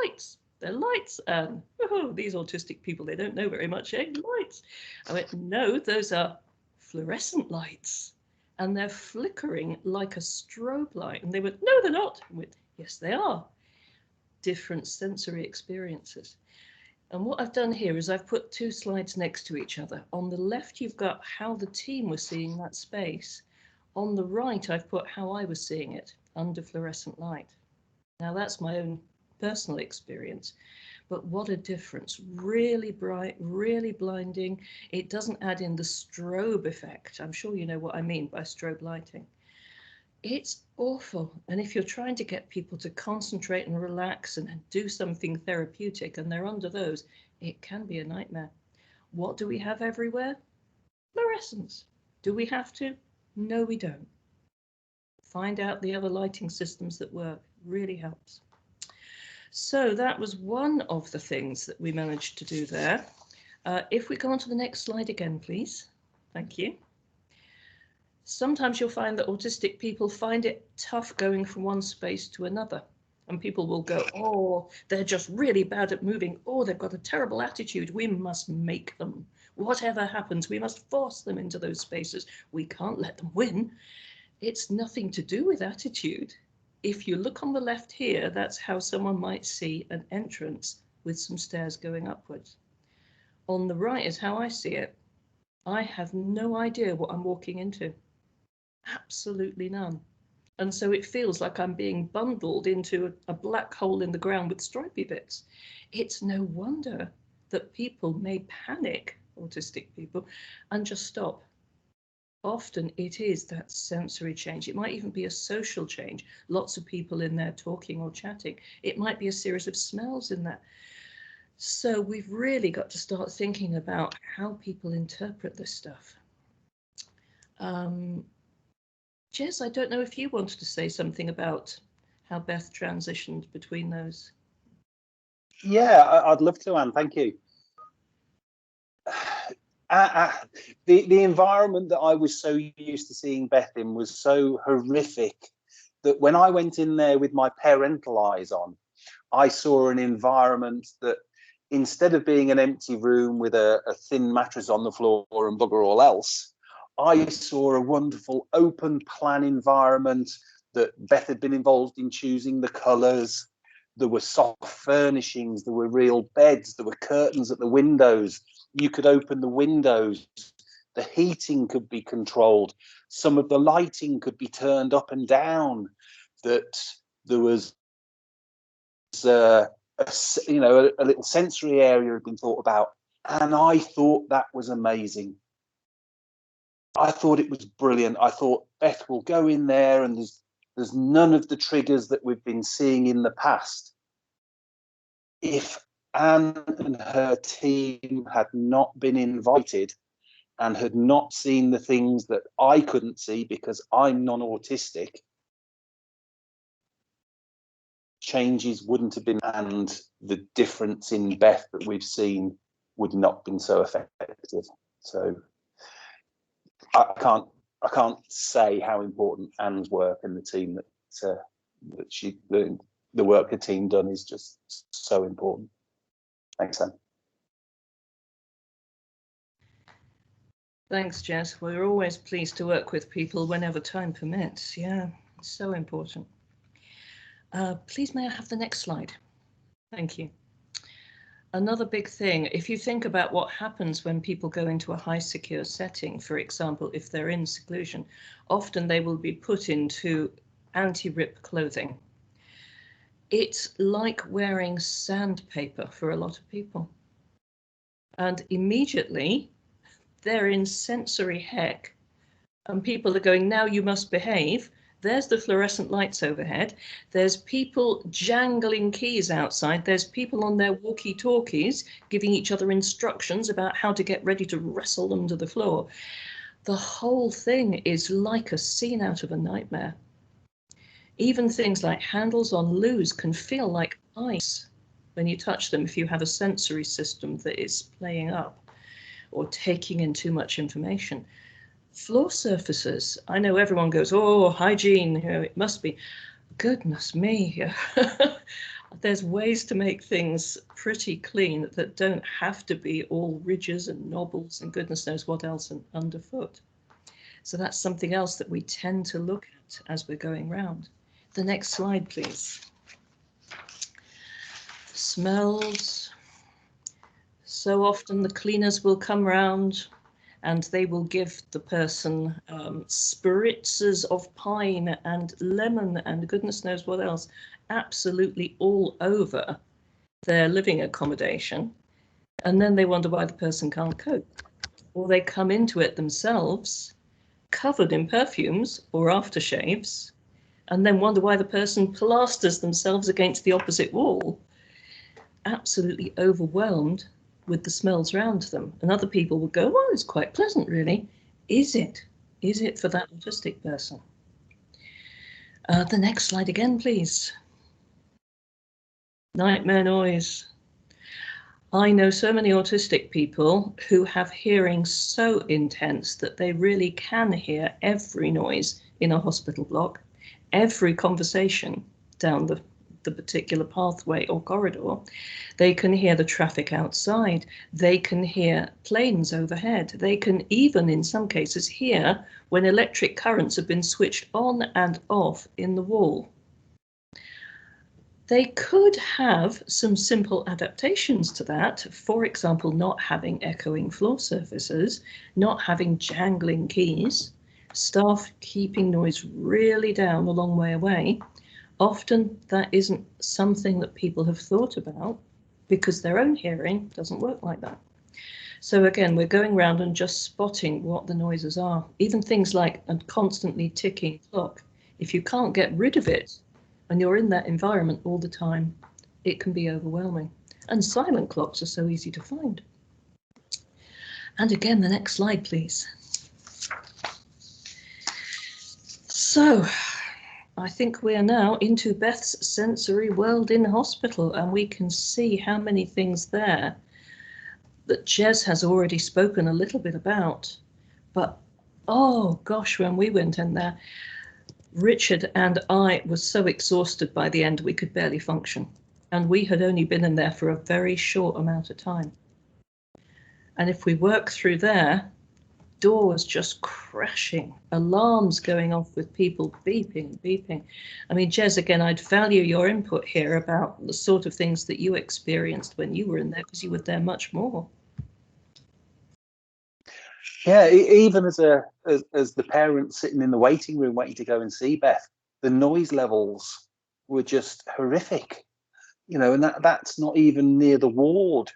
lights. They're lights. And oh, these autistic people, they don't know very much, eh? Lights. I went, no, those are fluorescent lights. And they're flickering like a strobe light. And they went, no, they're not. I went, yes, they are. Different sensory experiences. And what I've done here is I've put two slides next to each other. On the left, you've got how the team was seeing that space. On the right, I've put how I was seeing it under fluorescent light. Now, that's my own personal experience, but what a difference. Really bright, really blinding. It doesn't add in the strobe effect. I'm sure you know what I mean by strobe lighting. It's awful. And if you're trying to get people to concentrate and relax and do something therapeutic and they're under those, it can be a nightmare. What do we have everywhere? Fluorescence. Do we have to? No, we don't. Find out the other lighting systems that work. Really helps. So that was one of the things that we managed to do there. If we go on to the next slide again, please. Thank you. Sometimes you'll find that autistic people find it tough going from one space to another. And people will go, oh, they're just really bad at moving. Oh, they've got a terrible attitude. We must make them. Whatever happens, we must force them into those spaces. We can't let them win. It's nothing to do with attitude. If you look on the left here, that's how someone might see an entrance with some stairs going upwards. On the right is how I see it. I have no idea what I'm walking into. Absolutely none. And so it feels like I'm being bundled into a black hole in the ground with stripy bits. It's no wonder that people may panic, autistic people, and just stop. Often it is that sensory change. It might even be a social change. Lots of people in there talking or chatting. It might be a series of smells in there. So we've really got to start thinking about how people interpret this stuff. Jez, I don't know if you wanted to say something about how Beth transitioned between those.
Yeah, I'd love to, Anne. Thank you. The environment that I was so used to seeing Beth in was so horrific that when I went in there with my parental eyes on, I saw an environment that instead of being an empty room with a thin mattress on the floor and bugger all else, I saw a wonderful open plan environment that Beth had been involved in choosing the colours. There were soft furnishings, there were real beds, there were curtains at the windows. You could open the windows, the heating could be controlled, some of the lighting could be turned up and down, that there was a little sensory area had been thought about. And I thought that was amazing. I thought it was brilliant. I thought Beth will go in there and there's none of the triggers that we've been seeing in the past. If Anne and her team had not been invited and had not seen the things that I couldn't see because I'm non-autistic, changes wouldn't have been, and the difference in Beth that we've seen would not have been so effective. So I can't say how important Anne's work and the team the work the team done is just so important. Thanks, Anne.
Thanks, Jess. We're always pleased to work with people whenever time permits. Yeah, it's so important. Please, may I have the next slide? Thank you. Another big thing, if you think about what happens when people go into a high secure setting, for example, if they're in seclusion, often they will be put into anti-rip clothing. It's like wearing sandpaper for a lot of people. And immediately they're in sensory heck. And people are going, now you must behave. There's the fluorescent lights overhead. There's people jangling keys outside. There's people on their walkie-talkies giving each other instructions about how to get ready to wrestle them to the floor. The whole thing is like a scene out of a nightmare. Even things like handles on loos can feel like ice. when you touch them if you have a sensory system that is playing up or taking in too much information. Floor surfaces, I know everyone goes, oh, hygiene, you know, it must be. Goodness me. There's ways to make things pretty clean that don't have to be all ridges and knobbles and goodness knows what else underfoot. So that's something else that we tend to look at as we're going round. The next slide, please. The smells. So often the cleaners will come round and they will give the person spritzes of pine and lemon and goodness knows what else, absolutely all over their living accommodation. And then they wonder why the person can't cope. Or they come into it themselves, covered in perfumes or aftershaves, and then wonder why the person plasters themselves against the opposite wall, absolutely overwhelmed with the smells around them. And other people will go, well, it's quite pleasant, really. Is it? Is it for that autistic person? The next slide again, please. Nightmare noise. I know so many autistic people who have hearing so intense that they really can hear every noise in a hospital block, every conversation down the particular pathway or corridor. They can hear the traffic outside. They can hear planes overhead. They can even, in some cases, hear when electric currents have been switched on and off in the wall. They could have some simple adaptations to that. For example, not having echoing floor surfaces, not having jangling keys, staff keeping noise really down a long way away. Often that isn't something that people have thought about because their own hearing doesn't work like that. So again, we're going around and just spotting what the noises are. Even things like a constantly ticking clock. If you can't get rid of it and you're in that environment all the time, it can be overwhelming. And silent clocks are so easy to find. And again, the next slide, please. So, I think we are now into Beth's sensory world in hospital, and we can see how many things there that Jez has already spoken a little bit about. But, oh gosh, when we went in there, Richard and I were so exhausted by the end we could barely function. And we had only been in there for a very short amount of time. And if we work through there, doors just crashing, alarms going off with people beeping. I mean, Jez, again, I'd value your input here about the sort of things that you experienced when you were in there, because you were there much more.
Yeah, even as the parent sitting in the waiting room waiting to go and see Beth, the noise levels were just horrific, you know, and that's not even near the ward.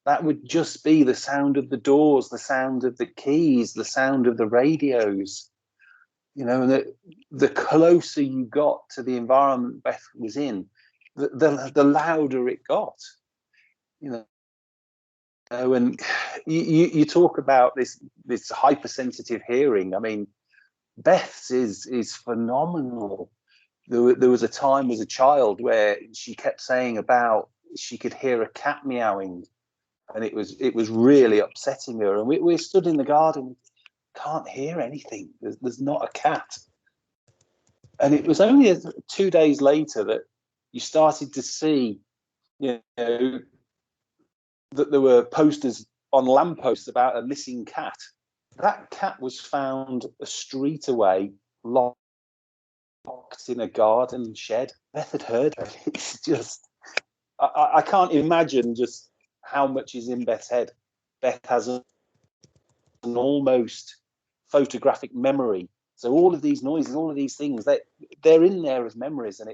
That would just be the sound of the doors, the sound of the keys, the sound of the radios, you know, and the closer you got to the environment Beth was in, the louder it got, you know. And you talk about this hypersensitive hearing. I mean, Beth's is phenomenal. There was a time as a child where she kept saying about she could hear a cat meowing, and it was really upsetting her. And we stood in the garden, can't hear anything. There's not a cat. And it was only 2 days later that you started to see, you know, that there were posters on lampposts about a missing cat. That cat was found a street away, locked in a garden shed. Beth had heard her. It's just, I can't imagine just how much is in Beth's head. Beth has an almost photographic memory. So all of these noises, all of these things, they're in there as memories, and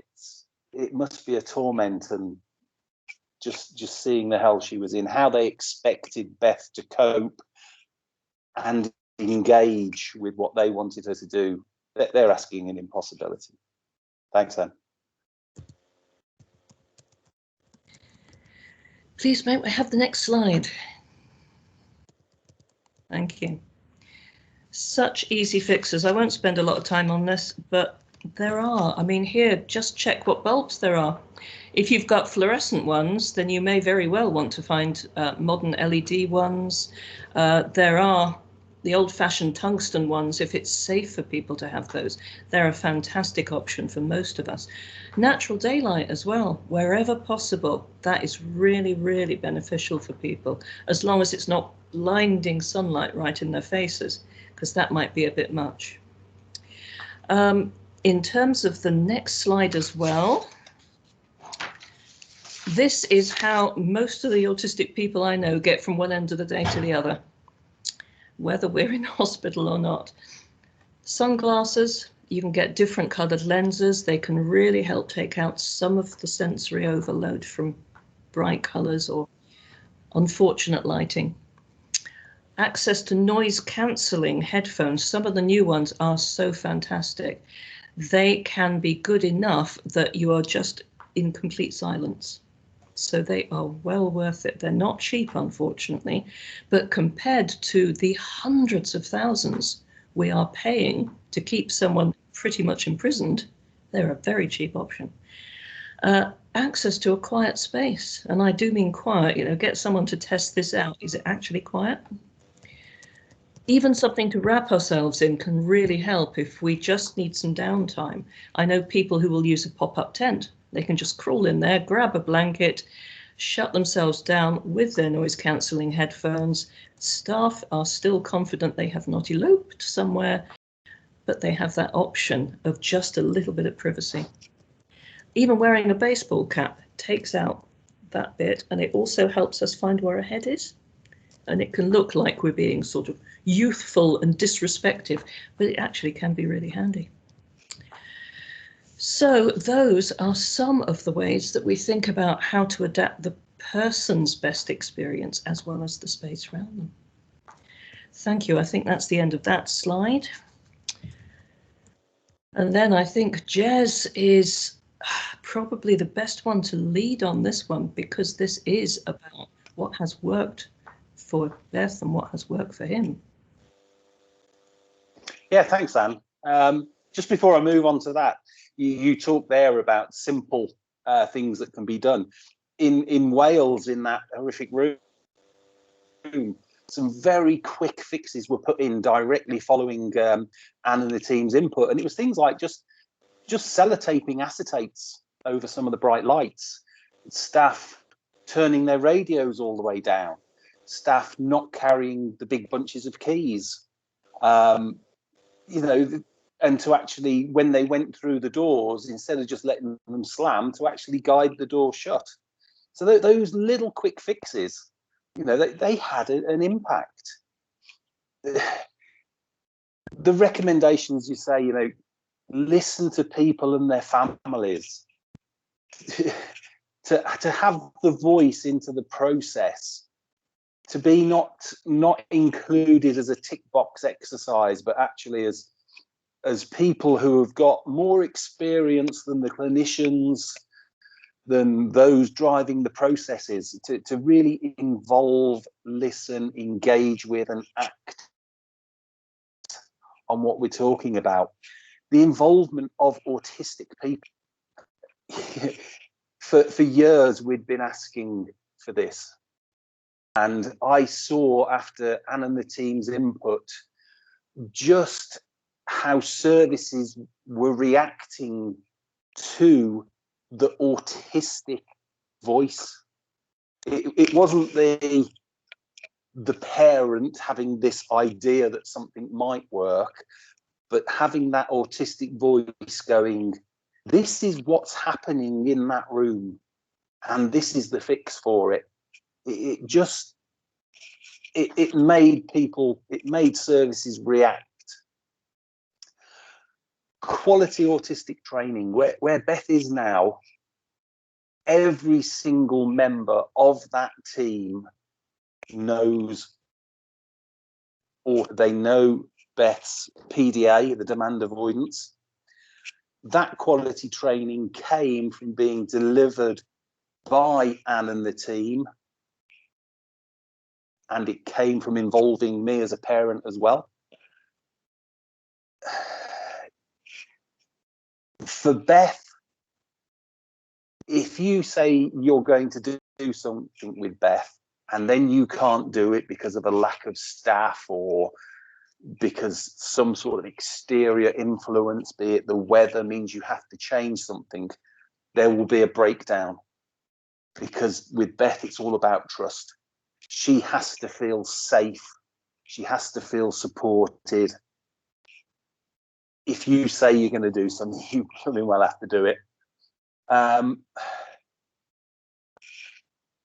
it must be a torment. And just seeing the hell she was in, how they expected Beth to cope and engage with what they wanted her to do. They're asking an impossibility. Thanks, Anne.
Please, may we have the next slide? Thank you. Such easy fixes. I won't spend a lot of time on this, but There are. I mean, here, just check what bulbs there are. If you've got fluorescent ones, then you may very well want to find modern LED ones. There are the old-fashioned tungsten ones, if it's safe for people to have those. They're a fantastic option for most of us. Natural daylight as well, wherever possible. That is really, really beneficial for people, as long as it's not blinding sunlight right in their faces, because that might be a bit much. In terms of the next slide as well, this is how most of the autistic people I know get from one end of the day to the other, whether we're in hospital or not. Sunglasses, you can get different coloured lenses. They can really help take out some of the sensory overload from bright colours or unfortunate lighting. Access to noise cancelling headphones. Some of the new ones are so fantastic. They can be good enough that you are just in complete silence. So they are well worth it. They're not cheap, unfortunately, but compared to the hundreds of thousands we are paying to keep someone pretty much imprisoned, they're a very cheap option. Access to a quiet space, and I do mean quiet, you know, get someone to test this out. Is it actually quiet? Even something to wrap ourselves in can really help if we just need some downtime. I know people who will use a pop-up tent. They can just crawl in there, grab a blanket, shut themselves down with their noise-cancelling headphones. Staff are still confident they have not eloped somewhere, but they have that option of just a little bit of privacy. Even wearing a baseball cap takes out that bit, and it also helps us find where our head is. And it can look like we're being sort of youthful and disrespectful, but it actually can be really handy. So those are some of the ways that we think about how to adapt the person's best experience as well as the space around them. Thank you. I think that's the end of that slide. And then I think Jez is probably the best one to lead on this one, because this is about what has worked for Beth and what has worked for him.
Yeah, thanks, Anne. Just before I move on to that, you talked there about simple things that can be done. In Wales, in that horrific room, some very quick fixes were put in directly following Anne and the team's input, and it was things like just sellotaping acetates over some of the bright lights, staff turning their radios all the way down, staff not carrying the big bunches of keys, you know, and to actually, when they went through the doors, instead of just letting them slam, to actually guide the door shut. So those little quick fixes, you know, they had an impact. The recommendations, you say, you know, listen to people and their families, to have the voice into the process, to be not included as a tick box exercise, but actually as people who have got more experience than the clinicians, than those driving the processes, to really involve, listen, engage with, and act on what we're talking about. The involvement of autistic people. For years, we'd been asking for this. And I saw, after Anne and the team's input, just how services were reacting to the autistic voice. It wasn't the parent having this idea that something might work, but having that autistic voice going, this is what's happening in that room, and this is the fix for it. It made services react. Quality autistic training, where Beth is now, every single member of that team knows, or they know Beth's PDA, the demand avoidance. That quality training came from being delivered by Anne and the team, and it came from involving me as a parent as well. For Beth, if you say you're going to do something with Beth and then you can't do it because of a lack of staff or because some sort of exterior influence, be it the weather, means you have to change something, there will be a breakdown. Because with Beth, it's all about trust. She has to feel safe. She has to feel supported. If you say you're going to do something, you probably will have to do it.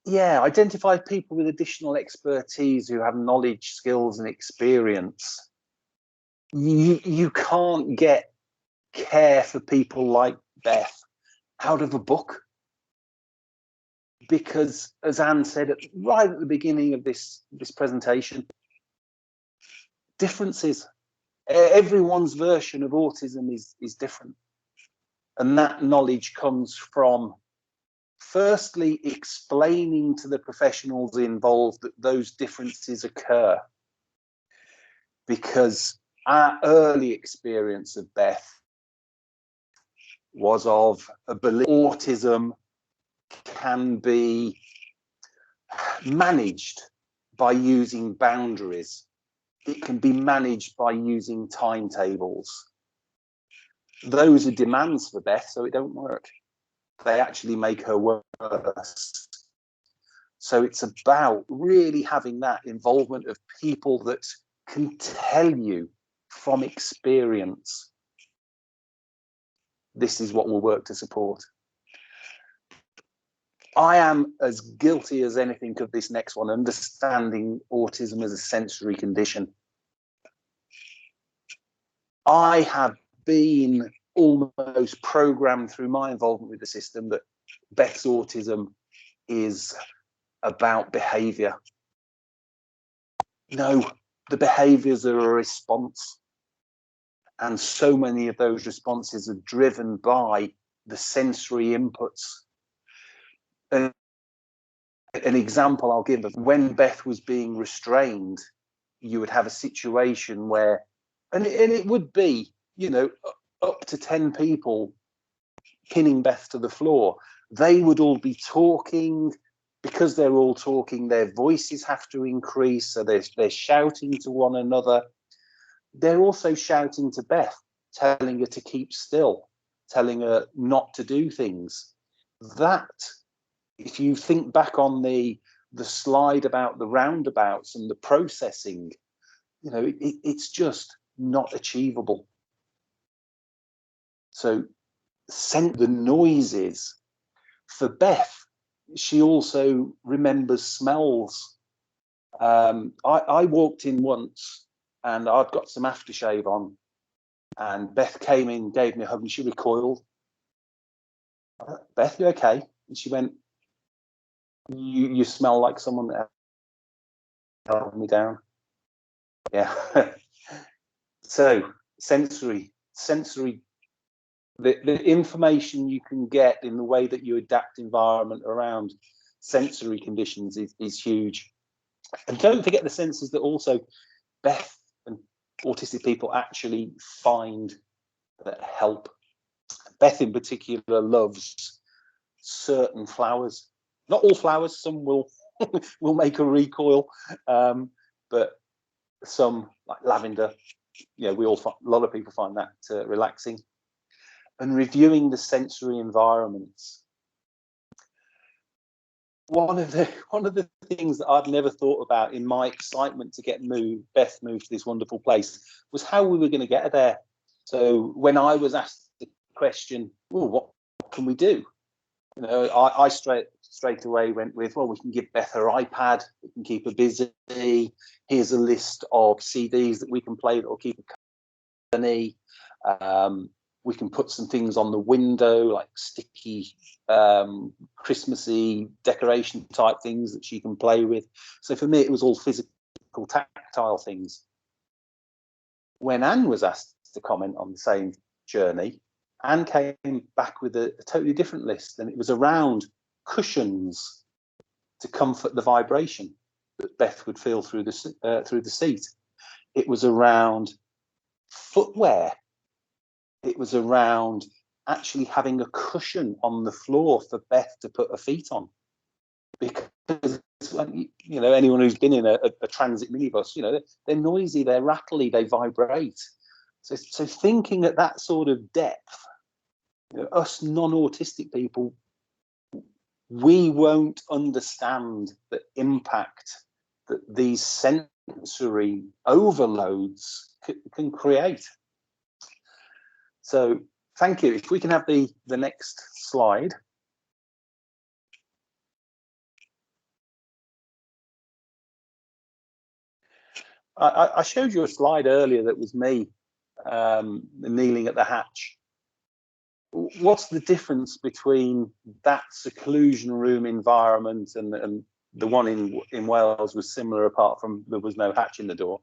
Yeah, identify people with additional expertise who have knowledge, skills, and experience. You can't get care for people like Beth out of a book. Because, as Anne said right at the beginning of this presentation, differences. Everyone's version of autism is different. And that knowledge comes from, firstly, explaining to the professionals involved that those differences occur. Because our early experience of Beth was of a belief autism can be managed by using boundaries. It can be managed by using timetables. Those are demands for Beth, so it don't work. They actually make her worse. So it's about really having that involvement of people that can tell you from experience, this is what will work to support. I am as guilty as anything of this next one, understanding autism as a sensory condition. I have been almost programmed through my involvement with the system that Beth's autism is about behaviour. No, the behaviours are a response. And so many of those responses are driven by the sensory inputs. An example I'll give of when Beth was being restrained, you would have a situation where, and it would be, you know, up to 10 people pinning Beth to the floor. They would all be talking. Because they're all talking, their voices have to increase, so they're shouting to one another. They're also shouting to Beth, telling her to keep still, telling her not to do things. That, if you think back on the slide about the roundabouts and the processing, you know, it's just not achievable. So the noises. For Beth, she also remembers smells. I walked in once and I'd got some aftershave on, and Beth came in, gave me a hug, and she recoiled. Beth, you okay? And she went, you smell like someone that held me down. Yeah. So sensory, the information you can get in the way that you adapt environment around sensory conditions is huge. And don't forget the senses that also Beth and autistic people actually find that help. Beth in particular loves certain flowers. Not all flowers, some will will make a recoil, but some, like lavender, you know, a lot of people find that relaxing. And reviewing the sensory environments. One of the things that I'd never thought about in my excitement to get Beth moved to this wonderful place was how we were going to get her there. So when I was asked the question, well, what can we do? You know, I straight away went with, well, we can give Beth her iPad, we can keep her busy. Here's a list of CDs that we can play that will keep her company. We can put some things on the window, like sticky, Christmassy decoration type things that she can play with. So for me, it was all physical, tactile things. When Anne was asked to comment on the same journey, Anne came back with a totally different list, and it was around cushions to comfort the vibration that Beth would feel through the seat. It was around footwear. It was around actually having a cushion on the floor for Beth to put her feet on. Because, you know, anyone who's been in a transit minibus, you know, they're noisy, they're rattly, they vibrate. So thinking at that sort of depth, you know, us non-autistic people, we won't understand the impact that these sensory overloads can create. So thank you. If we can have the next slide. I showed you a slide earlier that was me kneeling at the hatch. What's the difference between that seclusion room environment and the one in Wales was similar, apart from there was no hatch in the door?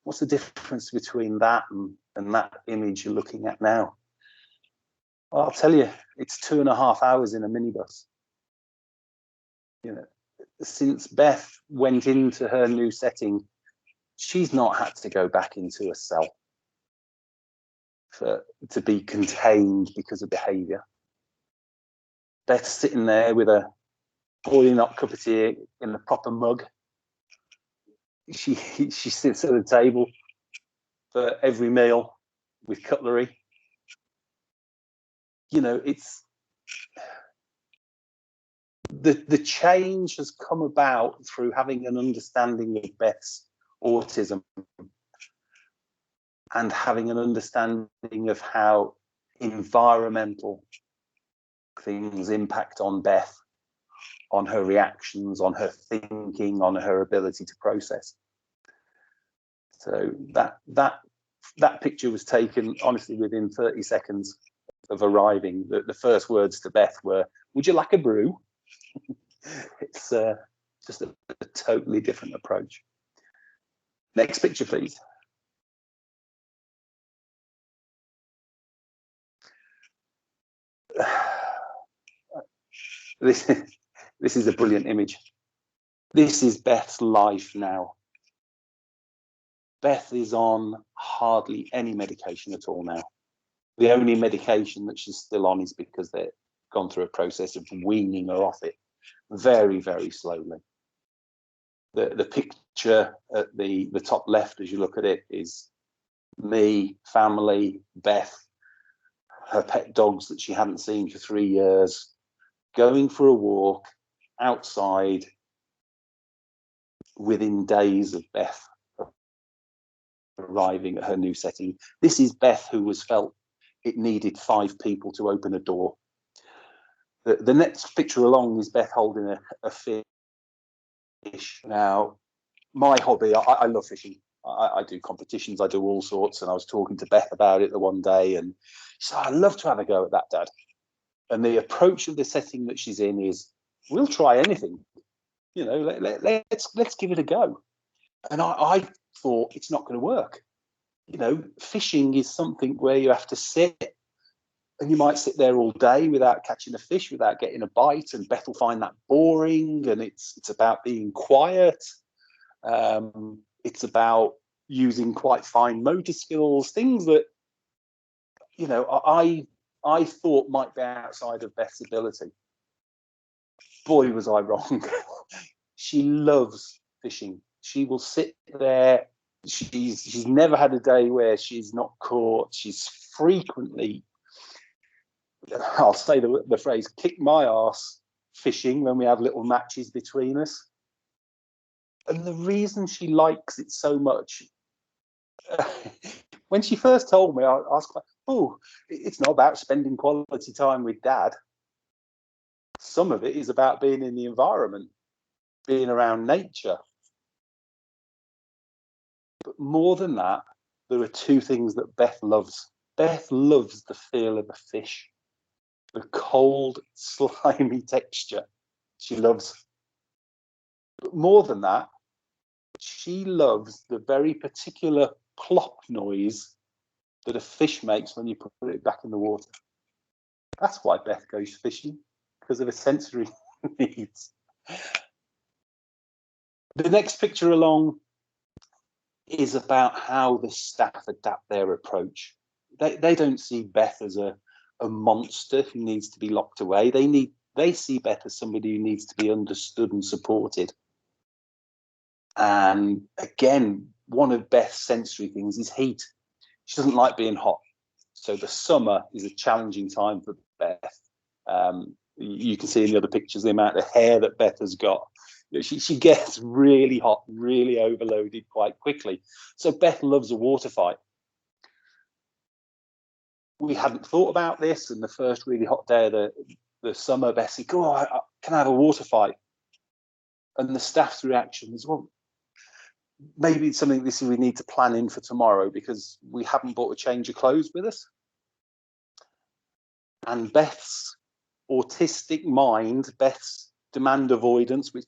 What's the difference between that and that image you're looking at now? Well, I'll tell you, it's 2.5 hours in a minibus. You know, since Beth went into her new setting, she's not had to go back into a cell to be contained because of behaviour. Beth's sitting there with a boiling hot cup of tea in a proper mug. She sits at the table for every meal with cutlery. You know, it's the change has come about through having an understanding of Beth's autism and having an understanding of how environmental things impact on Beth, on her reactions, on her thinking, on her ability to process. So that picture was taken honestly within 30 seconds of arriving. The first words to Beth were, "Would you like a brew?" It's just a totally different approach. Next picture, please. This is a brilliant image. This is Beth's life now. Beth is on hardly any medication at all now. The only medication that she's still on is because they've gone through a process of weaning her off it very, very slowly. The picture at the top left, as you look at it, is me, family, Beth, her pet dogs that she hadn't seen for 3 years, going for a walk outside within days of Beth arriving at her new setting. This is Beth, who was felt it needed 5 people to open a door. The next picture along is Beth holding a fish. Now, my hobby, I love fishing. I do competitions, I do all sorts, and I was talking to Beth about it the one day, and she said, "I'd love to have a go at that, Dad." And the approach of the setting that she's in is, we'll try anything. You know, let's give it a go. And I thought, it's not going to work. You know, fishing is something where you have to sit, and you might sit there all day without catching a fish, without getting a bite, and Beth will find that boring, and it's about being quiet. It's about using quite fine motor skills, things that, you know, I thought might be outside of Beth's ability. Boy, was I wrong. She loves fishing. She will sit there. She's never had a day where she's not caught. She's frequently, I'll say the phrase, kick my arse fishing when we have little matches between us. And the reason she likes it so much, when she first told me, I was like, oh, it's not about spending quality time with Dad. Some of it is about being in the environment, being around nature. But more than that, there are 2 things that Beth loves. Beth loves the feel of a fish, the cold, slimy texture. She loves. But more than that, she loves the very particular plop noise that a fish makes when you put it back in the water. That's why Beth goes fishing, because of her sensory needs. The next picture along is about how the staff adapt their approach. They don't see Beth as a a monster who needs to be locked away. They see Beth as somebody who needs to be understood and supported. And again, one of Beth's sensory things is heat. She doesn't like being hot. So the summer is a challenging time for Beth. You can see in the other pictures the amount of hair that Beth has got. She gets really hot, really overloaded quite quickly. So Beth loves a water fight. We hadn't thought about this, and the first really hot day of the summer, Beth said, can I have a water fight? And the staff's reaction was, well, maybe it's something we need to plan in for tomorrow because we haven't brought a change of clothes with us. And Beth's autistic mind, Beth's demand avoidance, which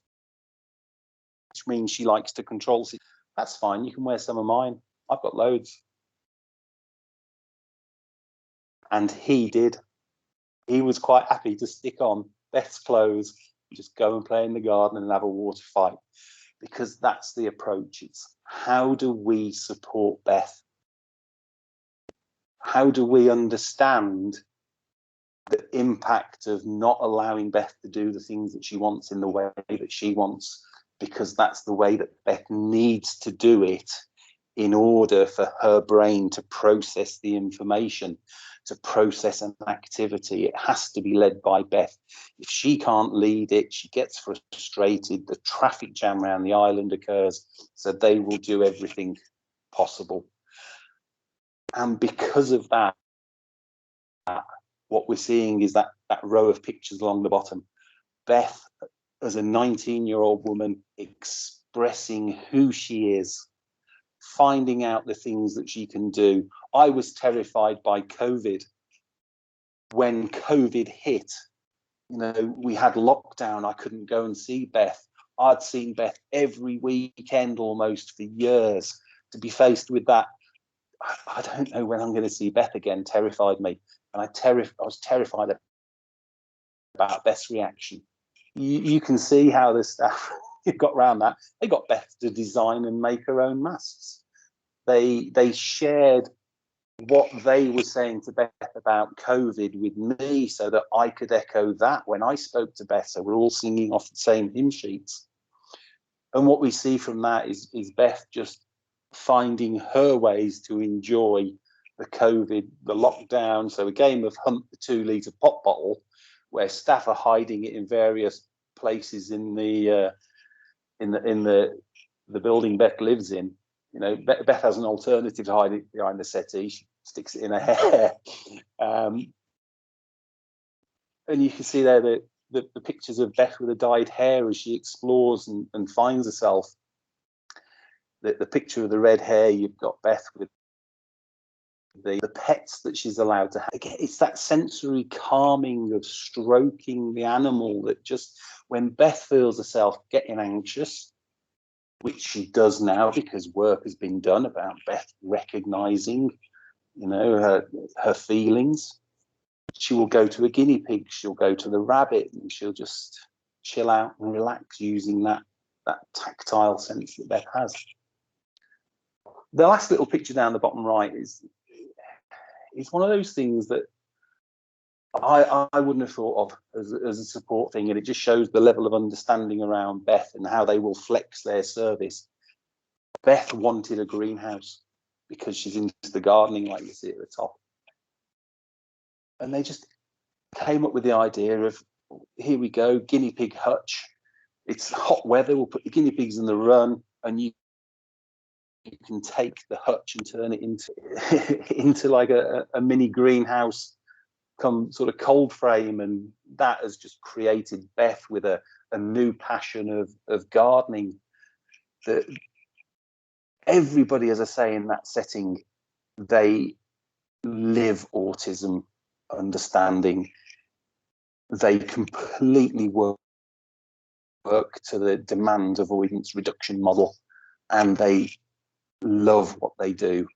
means she likes to control. That's fine, you can wear some of mine. I've got loads. And he did. He was quite happy to stick on Beth's clothes, just go and play in the garden and have a water fight. Because that's the approach. It's how do we support Beth? How do we understand the impact of not allowing Beth to do the things that she wants in the way that she wants? Because that's the way that Beth needs to do it in order for her brain to process the information, to process an activity. It has to be led by Beth. If she can't lead it, she gets frustrated. The traffic jam around the island occurs, so they will do everything possible. And because of that, what we're seeing is that row of pictures along the bottom. Beth, as a 19-year-old woman, expressing who she is, finding out the things that she can do. I was terrified by COVID. When COVID hit, we had lockdown. I couldn't go and see Beth. I'd seen Beth every weekend almost for years. To be faced with that, I don't know when I'm going to see Beth again, terrified me. And I was terrified about Beth's reaction. You can see how the staff got around that. They got Beth to design and make her own masks. They shared what they were saying to Beth about COVID with me so that I could echo that when I spoke to Beth. So we're all singing off the same hymn sheets. And what we see from that is Beth just finding her ways to enjoy the COVID, the lockdown. So a game of Hunt the 2-litre pop bottle, where staff are hiding it in various places in the building Beth lives in. Beth has an alternative to hide it behind the settee. She sticks it in her hair. And you can see there the pictures of Beth with the dyed hair as she explores and finds herself. The picture of the red hair, you've got Beth with the pets that she's allowed to have. Again, it's that sensory calming of stroking the animal that just, when Beth feels herself getting anxious, which she does now because work has been done about Beth recognizing, her feelings. She will go to a guinea pig, she'll go to the rabbit, and she'll just chill out and relax using that tactile sense that Beth has. The last little picture down the bottom right is one of those things that I wouldn't have thought of as a support thing, and it just shows the level of understanding around Beth and how they will flex their service. Beth wanted a greenhouse because she's into the gardening, like you see at the top. And they just came up with the idea of, here we go, guinea pig hutch. It's hot weather, we'll put the guinea pigs in the run, and you can take the hutch and turn it into like a mini greenhouse come sort of cold frame. And that has just created Beth with a new passion of gardening. That everybody, as I say, in that setting, they live autism understanding. They completely work to the demand avoidance reduction model, and they love what they do.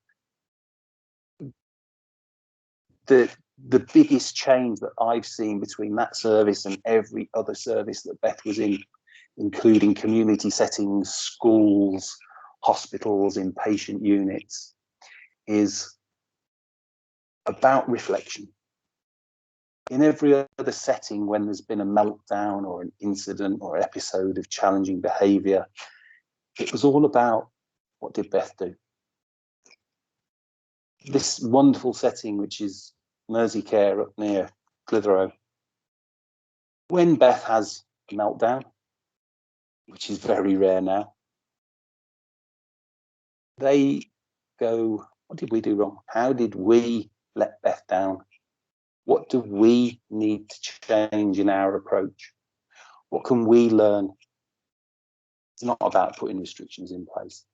The biggest change that I've seen between that service and every other service that Beth was in, including community settings, schools, hospitals, inpatient units, is about reflection. in every other setting, when there's been a meltdown or an incident or episode of challenging behaviour, it was all about, what did Beth do? This wonderful setting, which is Merseycare up near Clitheroe, when Beth has a meltdown, which is very rare now, they go, what did we do wrong? How did we let Beth down? What do we need to change in our approach? What can we learn? It's not about putting restrictions in place.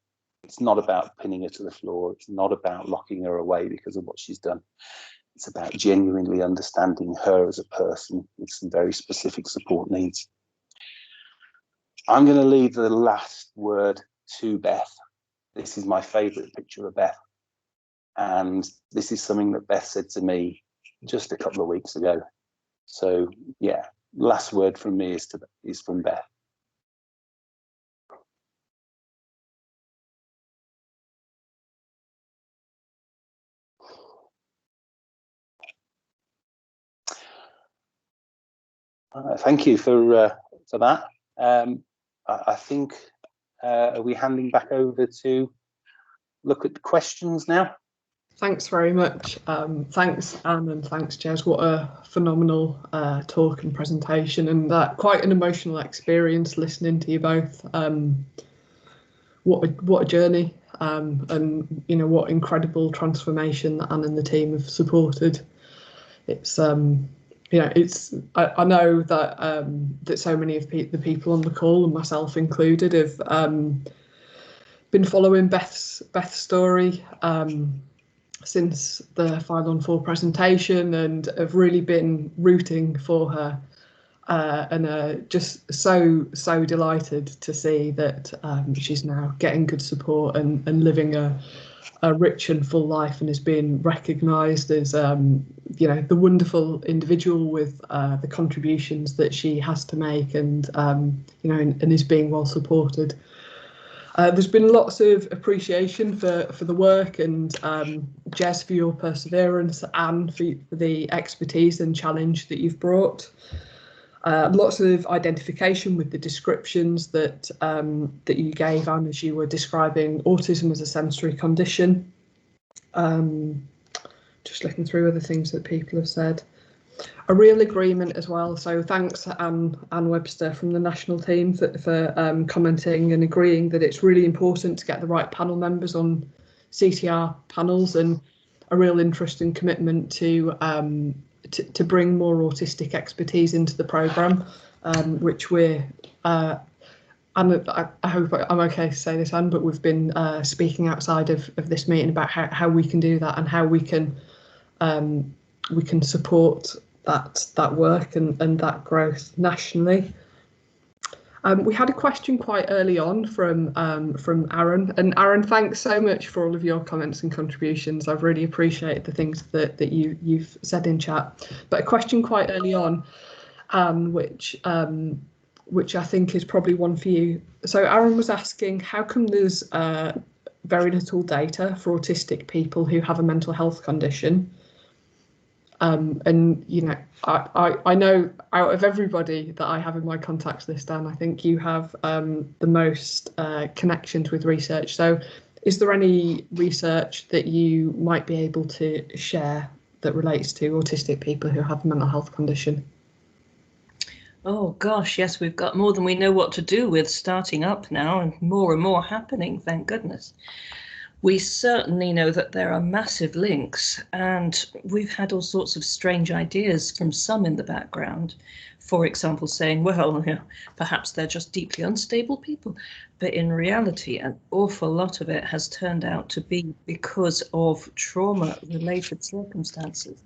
It's not about pinning her to the floor. It's not about locking her away because of what she's done. It's about genuinely understanding her as a person with some very specific support needs. I'm going to leave the last word to Beth. This is my favourite picture of Beth. And this is something that Beth said to me just a couple of weeks ago. So yeah, last word from me is from Beth. Thank you for that. I think are we handing back over to look at the questions now?
Thanks very much. Thanks, Anne, and thanks, Jez. What a phenomenal talk and presentation, and quite an emotional experience listening to you both. What a journey, and you know, what incredible transformation that Anne and the team have supported. It's yeah, it's I know that that so many of the people on the call, and myself included, have been following Beth's story since the 5-on-4 presentation, and have really been rooting for her, and just so delighted to see that she's now getting good support and living a rich and full life, and is being recognised as you know, the wonderful individual with the contributions that she has to make, and you know, and is being well supported. There's been lots of appreciation for the work, and Jez, for your perseverance, Anne, for the expertise and challenge that you've brought. Lots of identification with the descriptions that that you gave, Anne, as you were describing autism as a sensory condition. Just looking through other things that people have said. A real agreement as well. So thanks, Anne Webster from the national team for commenting and agreeing that it's really important to get the right panel members on CTR panels, and a real interest and commitment to bring more autistic expertise into the programme, which we're, and I hope I'm okay to say this, Anne, but we've been speaking outside of this meeting about how we can do that, and how we can support that work and that growth nationally. We had a question quite early on from Aaron, and Aaron, thanks so much for all of your comments and contributions. I've really appreciated the things that you've said in chat. But a question quite early on, which I think is probably one for you. So Aaron was asking, how come there's very little data for autistic people who have a mental health condition? And you know, I know out of everybody that I have in my contacts list, Dan, I think you have the most connections with research. So is there any research that you might be able to share that relates to autistic people who have a mental health condition?
Oh gosh, yes, we've got more than we know what to do with starting up now, and more happening, thank goodness. We certainly know that there are massive links, and we've had all sorts of strange ideas from some in the background. For example, saying, well, you know, perhaps they're just deeply unstable people. But in reality, an awful lot of it has turned out to be because of trauma-related circumstances,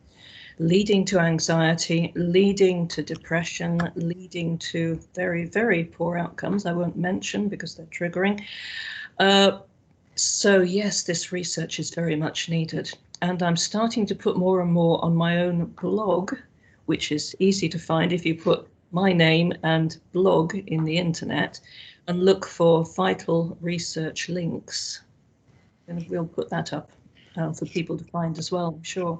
leading to anxiety, leading to depression, leading to very, very poor outcomes I won't mention because they're triggering. So yes, this research is very much needed, and I'm starting to put more and more on my own blog, which is easy to find if you put my name and blog in the internet and look for vital research links. And we'll put that up for people to find as well, I'm sure.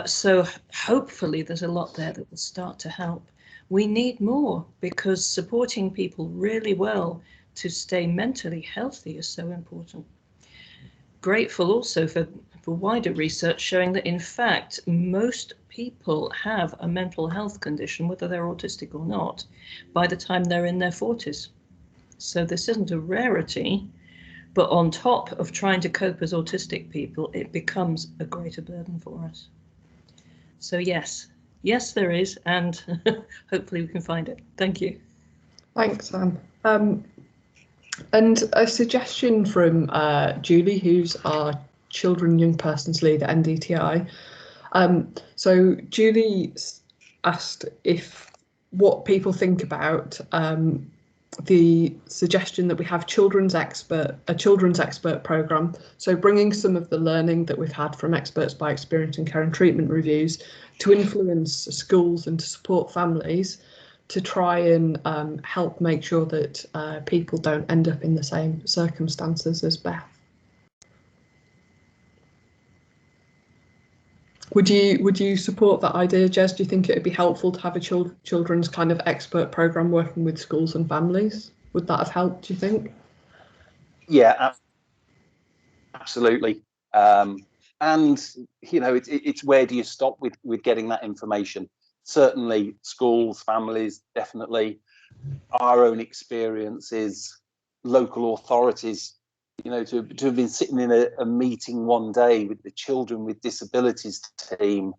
So hopefully there's a lot there that will start to help. We need more, because supporting people really well to stay mentally healthy is so important. Grateful also for wider research showing that in fact most people have a mental health condition, whether they're autistic or not, by the time they're in their 40s. So this isn't a rarity, but on top of trying to cope as autistic people, it becomes a greater burden for us. So yes, there is, and hopefully we can find it. Thank you. Thanks,
Anne. And a suggestion from Julie, who's our Children Young Persons Lead at NDTi. So Julie asked what people think about the suggestion that we have a children's expert programme. So bringing some of the learning that we've had from experts by experience in care and treatment reviews to influence schools and to support families to try and help make sure that people don't end up in the same circumstances as Beth. Would you support that idea, Jez? Do you think it would be helpful to have a children's kind of expert programme working with schools and families? Would that have helped, do you think?
Yeah, absolutely. And you know, it's where do you stop with getting that information? Certainly schools, families, definitely our own experiences, local authorities, you know, to have been sitting in a meeting one day with the children with disabilities team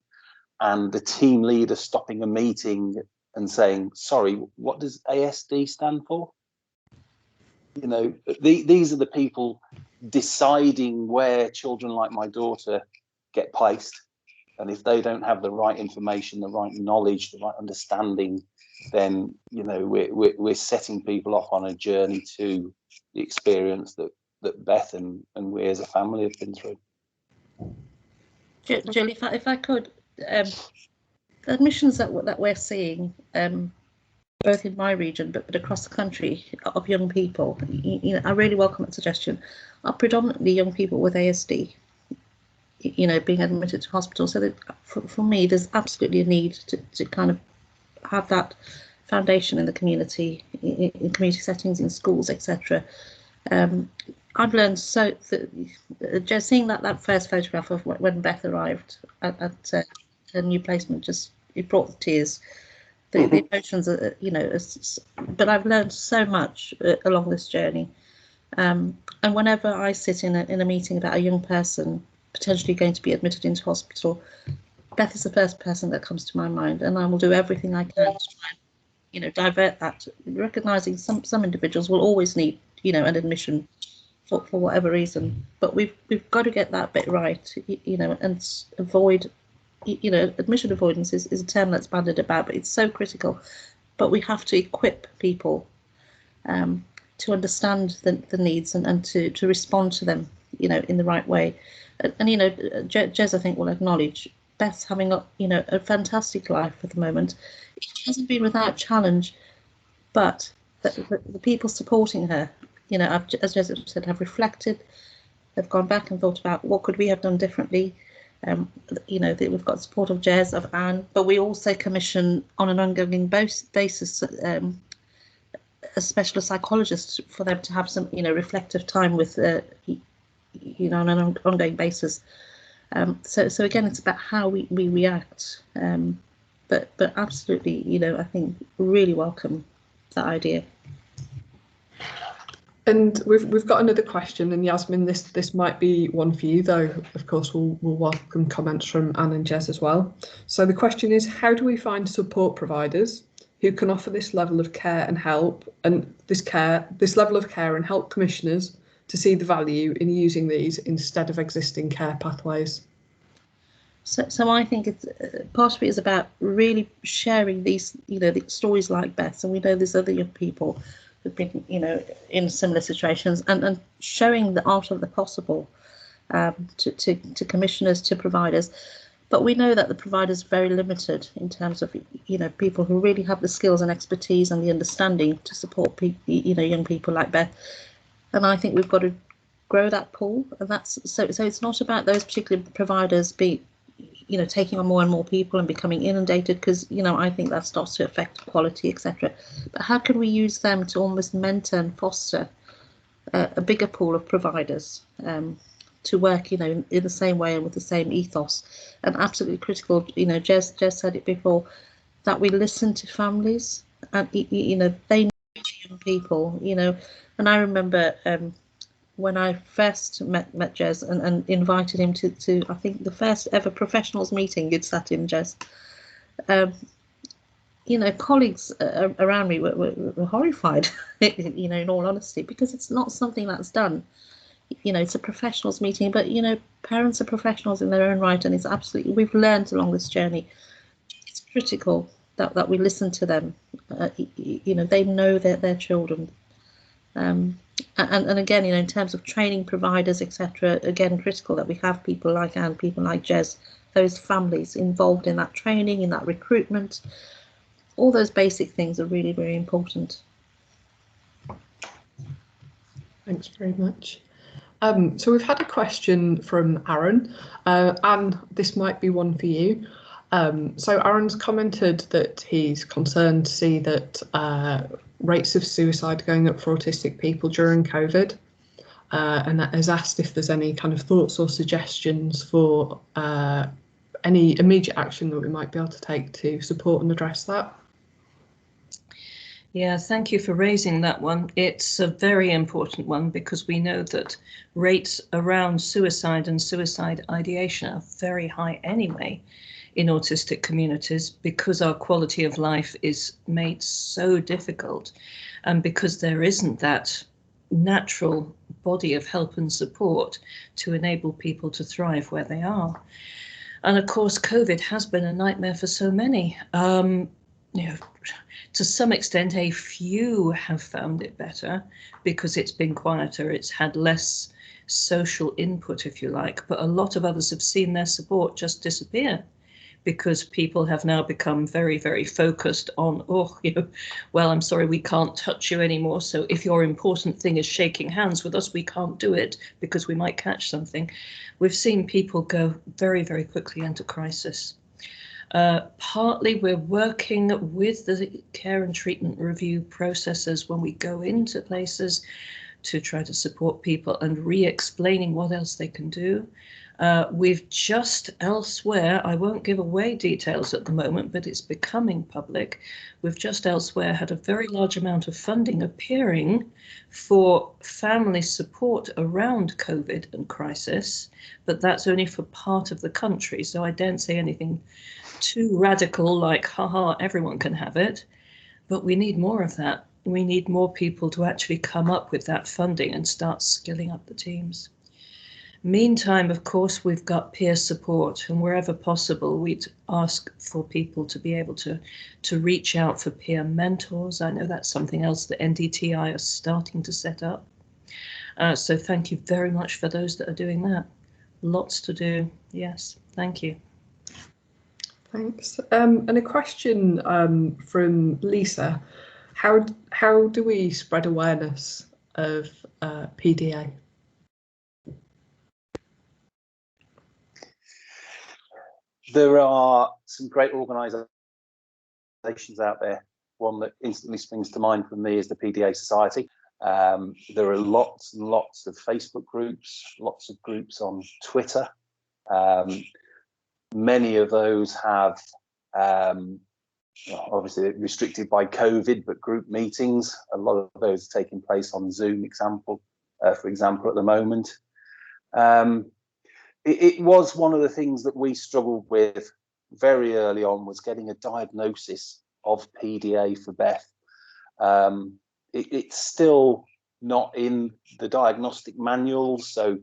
and the team leader stopping a meeting and saying, sorry, what does ASD stand for? You know, these are the people deciding where children like my daughter get placed. And if they don't have the right information, the right knowledge, the right understanding, then, you know, we're setting people off on a journey to the experience that Beth and we as a family have been through.
Julie, if I could, the admissions that we're seeing, both in my region but across the country, of young people, you know, I really welcome that suggestion, are predominantly young people with ASD, you know, being admitted to hospital. So that for me, there's absolutely a need to kind of have that foundation in the community, in community settings, in schools, etc. I've learned so that just seeing that first photograph of when Beth arrived at her new placement, it brought the tears. The emotions are, you know, but I've learned so much along this journey. And whenever I sit in a meeting about a young person potentially going to be admitted into hospital, Beth is the first person that comes to my mind, and I will do everything I can to try and, you know, divert that, recognising some individuals will always need, you know, an admission for whatever reason, but we've got to get that bit right, you know, and avoid, you know, admission avoidance is a term that's bandied about, but it's so critical. But we have to equip people to understand the needs and to respond to them, you know, in the right way. And you know, Jez, I think, will acknowledge Beth's having a fantastic life at the moment. It hasn't been without challenge, but the people supporting her, you know, as Jez said, have reflected, they've gone back and thought about what could we have done differently. You know, we've got support of Jez, of Anne, but we also commission on an ongoing basis a specialist psychologist for them to have some, you know, reflective time with, you know, on an ongoing basis. So again, it's about how we react. But absolutely, you know, I think really welcome that idea.
And we've got another question, and Yasmin, this might be one for you, though of course we'll welcome comments from Anne and Jez as well. So the question is, how do we find support providers who can offer this level of care and help, and this level of care and help commissioners to see the value in using these instead of existing care pathways?
So I think it's part of it is about really sharing these, you know, the stories like Beth, and we know there's other young people who've been, you know, in similar situations, and showing the art of the possible to commissioners, to providers. But we know that the providers are very limited in terms of, you know, people who really have the skills and expertise and the understanding to support people, you know, young people like Beth. And I think we've got to grow that pool, and that's so it's not about those particular providers taking on more and more people and becoming inundated, because I think that starts to affect quality, etc. But how can we use them to almost mentor and foster a bigger pool of providers to work in the same way and with the same ethos? And absolutely critical, Jez said it before, that we listen to families, and they know young people, and I remember when I first met Jez and invited him to I think the first ever professionals meeting you'd sat in, Jez. Colleagues around me were horrified, in all honesty, because it's not something that's done. It's a professionals meeting, but parents are professionals in their own right, and it's absolutely, we've learned along this journey, it's critical that we listen to them. They know their children. And again, in terms of training providers, etc., again, critical that we have people like Anne, people like Jez, those families involved in that training, in that recruitment. All those basic things are really, very important.
Thanks very much. So we've had a question from Aaron, and this might be one for you. So Aaron's commented that he's concerned to see that rates of suicide going up for autistic people during COVID, and that has asked if there's any kind of thoughts or suggestions for any immediate action that we might be able to take to support and address that.
Yeah, thank you for raising that one. It's a very important one, because we know that rates around suicide and suicide ideation are very high anyway in autistic communities, because our quality of life is made so difficult, and because there isn't that natural body of help and support to enable people to thrive where they are. And of course, COVID has been a nightmare for so many. To some extent, a few have found it better because it's been quieter, it's had less social input, if you like, but a lot of others have seen their support just disappear, because people have now become very, very focused on, well, I'm sorry, we can't touch you anymore, so if your important thing is shaking hands with us, we can't do it because we might catch something. We've seen people go very, very quickly into crisis. Partly we're working with the care and treatment review processes when we go into places to try to support people and re-explaining what else they can do. We've just elsewhere, I won't give away details at the moment, but it's becoming public. We've just elsewhere had a very large amount of funding appearing for family support around COVID and crisis, but that's only for part of the country. So I don't say anything too radical like, haha, everyone can have it, but we need more of that. We need more people to actually come up with that funding and start skilling up the teams. Meantime, of course, we've got peer support, and wherever possible, we'd ask for people to be able to reach out for peer mentors. I know that's something else that NDTi are starting to set up. So thank you very much for those that are doing that. Lots to do. Yes, thank you.
Thanks. And a question from Lisa. How do we spread awareness of PDA?
There are some great organisations out there. One that instantly springs to mind for me is the PDA Society. There are lots and lots of Facebook groups, lots of groups on Twitter. Many of those have, obviously restricted by COVID, but group meetings. A lot of those are taking place on Zoom, for example, at the moment. It was one of the things that we struggled with very early on, was getting a diagnosis of PDA for Beth. It's still not in the diagnostic manuals. So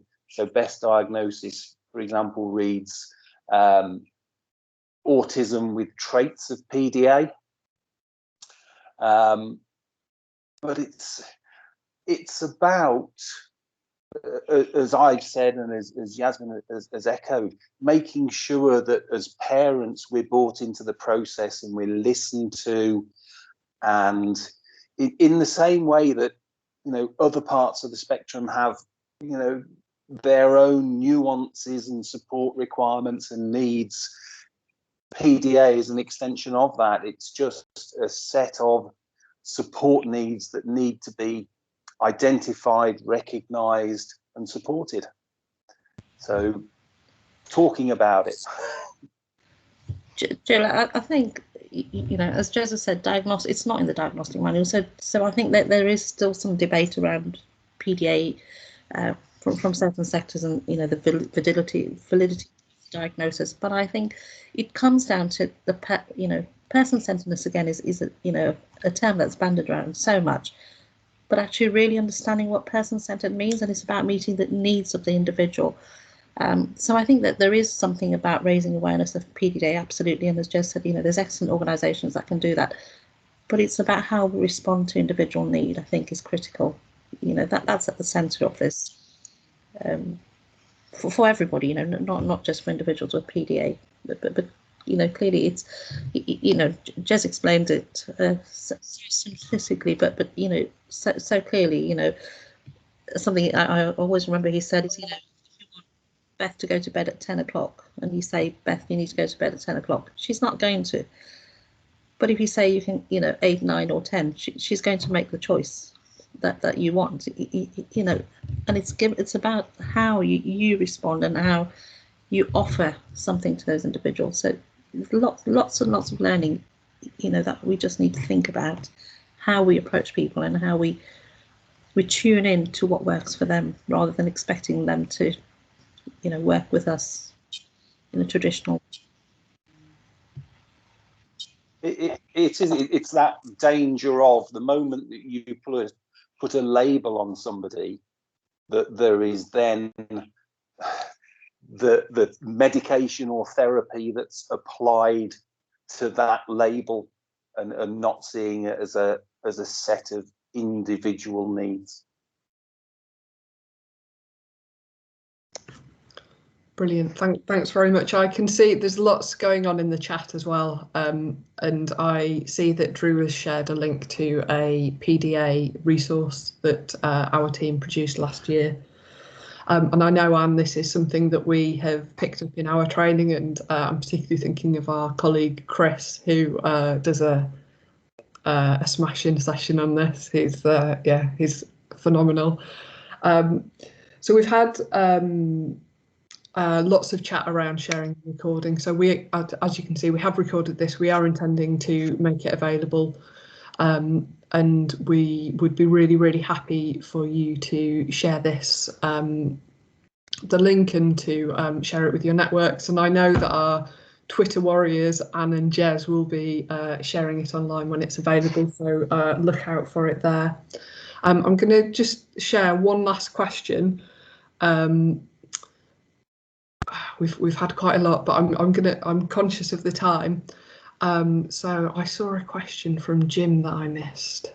Beth's diagnosis, for example, reads autism with traits of PDA. But it's about, as I've said, and as Yasmin has echoed, making sure that as parents we're brought into the process and we're listened to, and in the same way that other parts of the spectrum have you know, their own nuances and support requirements and needs. PDA is an extension of that. It's just a set of support needs that need to be identified, recognised and supported. So talking about it.
Jill, I think, you know, as Joseph said, diagnostic, it's not in the diagnostic manual. So I think that there is still some debate around PDA from certain sectors and, you know, the validity of diagnosis. But I think it comes down to person-centeredness again is a, you know, a term that's bandied around so much, but actually really understanding what person-centered means, and it's about meeting the needs of the individual. So I think that there is something about raising awareness of PDA, absolutely, and as Jess said, you know, there's excellent organisations that can do that, but it's about how we respond to individual need, I think, is critical. You know, that's at the centre of this for everybody, you know, not just for individuals with PDA, but you know, clearly it's, you know, Jess explained it so simplistically, but you know, so clearly, you know, something I always remember he said is, you know, Beth to go to bed at 10 o'clock and you say, Beth, you need to go to bed at 10 o'clock, she's not going to. But if you say you can, you know, 8, 9 or 10, she's going to make the choice that you want, you know. And it's about how you respond and how you offer something to those individuals. So lots and lots of learning, you know, that we just need to think about how we approach people and how we tune in to what works for them rather than expecting them to, you know, work with us in a traditional.
It's that danger of the moment that you put a label on somebody, that there is then the medication or therapy that's applied to that label, and not seeing it as a set of individual needs.
Brilliant. Thanks very much. I can see there's lots going on in the chat as well, and I see that Drew has shared a link to a PDA resource that our team produced last year. And I know, Anne, this is something that we have picked up in our training, and I'm particularly thinking of our colleague Chris, who does a smashing session on this. He's phenomenal. So we've had lots of chat around sharing the recording. So we, as you can see, we have recorded this. We are intending to make it available, and we would be really, really happy for you to share this, the link, and to share it with your networks. And I know that our Twitter warriors, Anne and Jez, will be sharing it online when it's available, so look out for it there. I'm going to just share one last question. We've had quite a lot, but I'm conscious of the time. So I saw a question from Jim that I missed.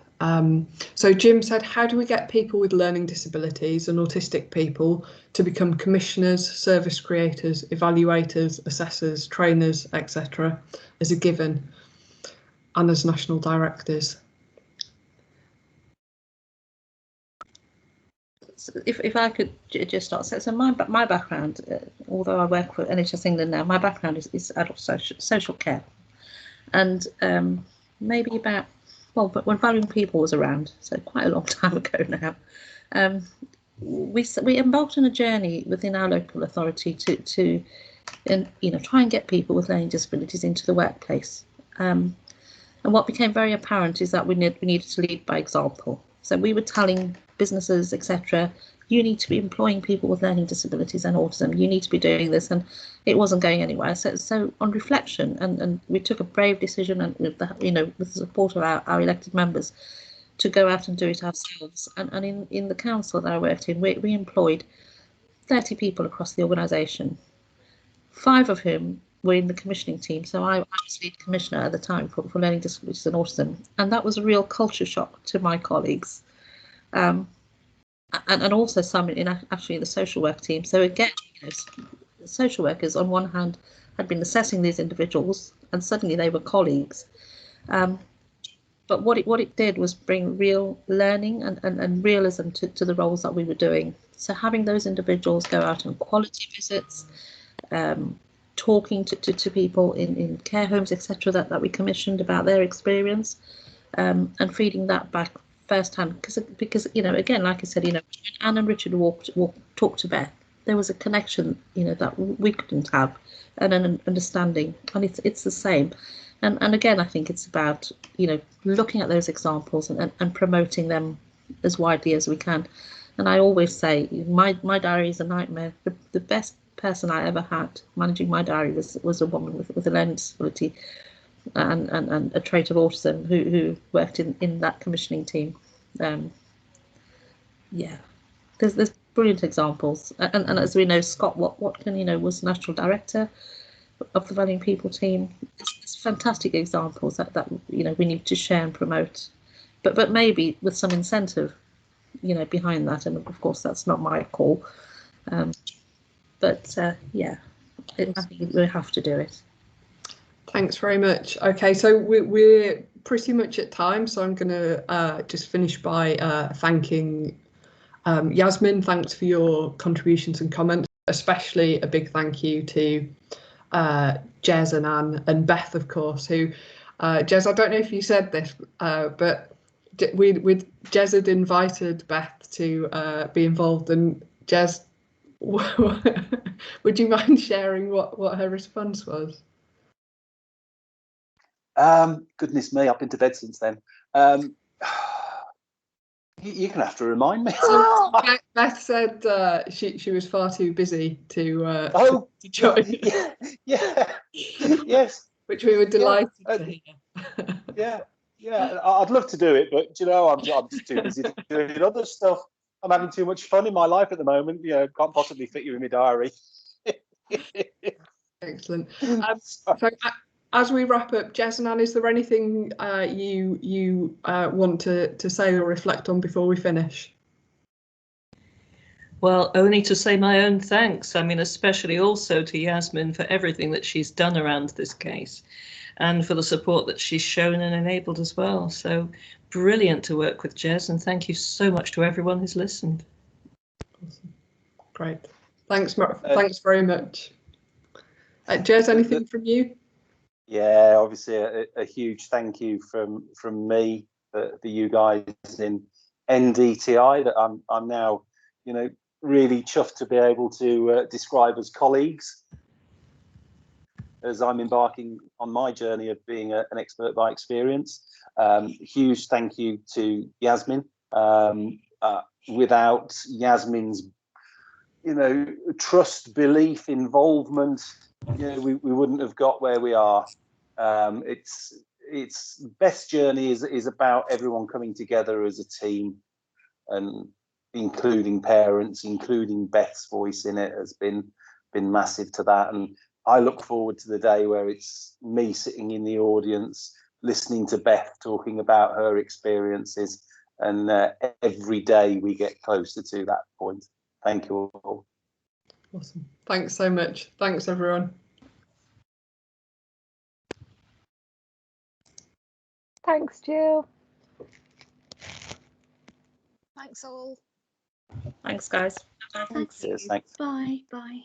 So Jim said, how do we get people with learning disabilities and autistic people to become commissioners, service creators, evaluators, assessors, trainers, etc. as a given, and as national directors?
If I could just start, so my background, although I work for NHS England now, my background is adult social care, and maybe about, well, but when Valuing People was around, so quite a long time ago now, we embarked on a journey within our local authority to you know, try and get people with learning disabilities into the workplace, and what became very apparent is that we needed to lead by example. So we were telling businesses, etc., you need to be employing people with learning disabilities and autism, you need to be doing this, and it wasn't going anywhere. So on reflection, and we took a brave decision, and with the, you know, with the support of our elected members, to go out and do it ourselves. And in the council that I worked in, we employed 30 people across the organisation, 5 of whom were in the commissioning team. So I was lead commissioner at the time for learning disabilities and autism, and that was a real culture shock to my colleagues, and also some in actually the social work team. So again, you know, social workers on one hand had been assessing these individuals, and suddenly they were colleagues. but what it did was bring real learning and realism to the roles that we were doing. So having those individuals go out on quality visits, talking to people in care homes, etc., that we commissioned about their experience, and feeding that back firsthand, because you know, again, like I said, you know, when Anne and Richard talked to Beth, there was a connection, you know, that we couldn't have, and an understanding, and it's the same. And again, I think it's about, you know, looking at those examples and promoting them as widely as we can. And I always say, my diary is a nightmare. The best person I ever had managing my diary was a woman with a learning disability and a trait of autism who worked in that commissioning team. Yeah, there's brilliant examples. And as we know, Scott Watkin, you know, was national director of the Valuing People team. It's fantastic examples that you know, we need to share and promote, but maybe with some incentive, you know, behind that. And of course, that's not my call. But yeah, I think we have to do it.
Thanks very much. Okay, so we're pretty much at time, so I'm going to just finish by thanking Yasmin. Thanks for your contributions and comments, especially a big thank you to Jez and Anne and Beth, of course, who, Jez, I don't know if you said this, but Jez had invited Beth to be involved, and Jez, would you mind sharing what her response was?
Goodness me, I've been to bed since then. You're gonna have to remind me.
Beth said she was far too busy to join.
Yeah, yes.
Which we were delighted to hear.
Yeah, I'd love to do it, but you know, I'm just too busy doing other stuff. I'm having too much fun in my life at the moment. You know, can't possibly fit you in my diary.
Excellent. So as we wrap up, Jez and Anne, is there anything you want to say or reflect on before we finish?
Well, only to say my own thanks. I mean, especially also to Yasmin for everything that she's done around this case and for the support that she's shown and enabled as well. So brilliant to work with Jez, and thank you so much to everyone who's listened.
Awesome. Great. Thanks very much. Jez, anything from you?
Yeah, obviously a huge thank you from me for you guys in NDTi that I'm now, you know, really chuffed to be able to describe as colleagues as I'm embarking on my journey of being an expert by experience. Huge thank you to Yasmin. Without Yasmin's, you know, trust, belief, involvement, you know, we wouldn't have got where we are. It's best journey is about everyone coming together as a team, and including parents, including Beth's voice in it has been massive to that. And I look forward to the day where it's me sitting in the audience listening to Beth talking about her experiences, and every day we get closer to that point. Thank you all.
Awesome. Thanks so much. Thanks, everyone.
Thanks, Jill.
Thanks all.
Thanks, guys.
Thanks.
Cheers, thanks.
Bye. Bye.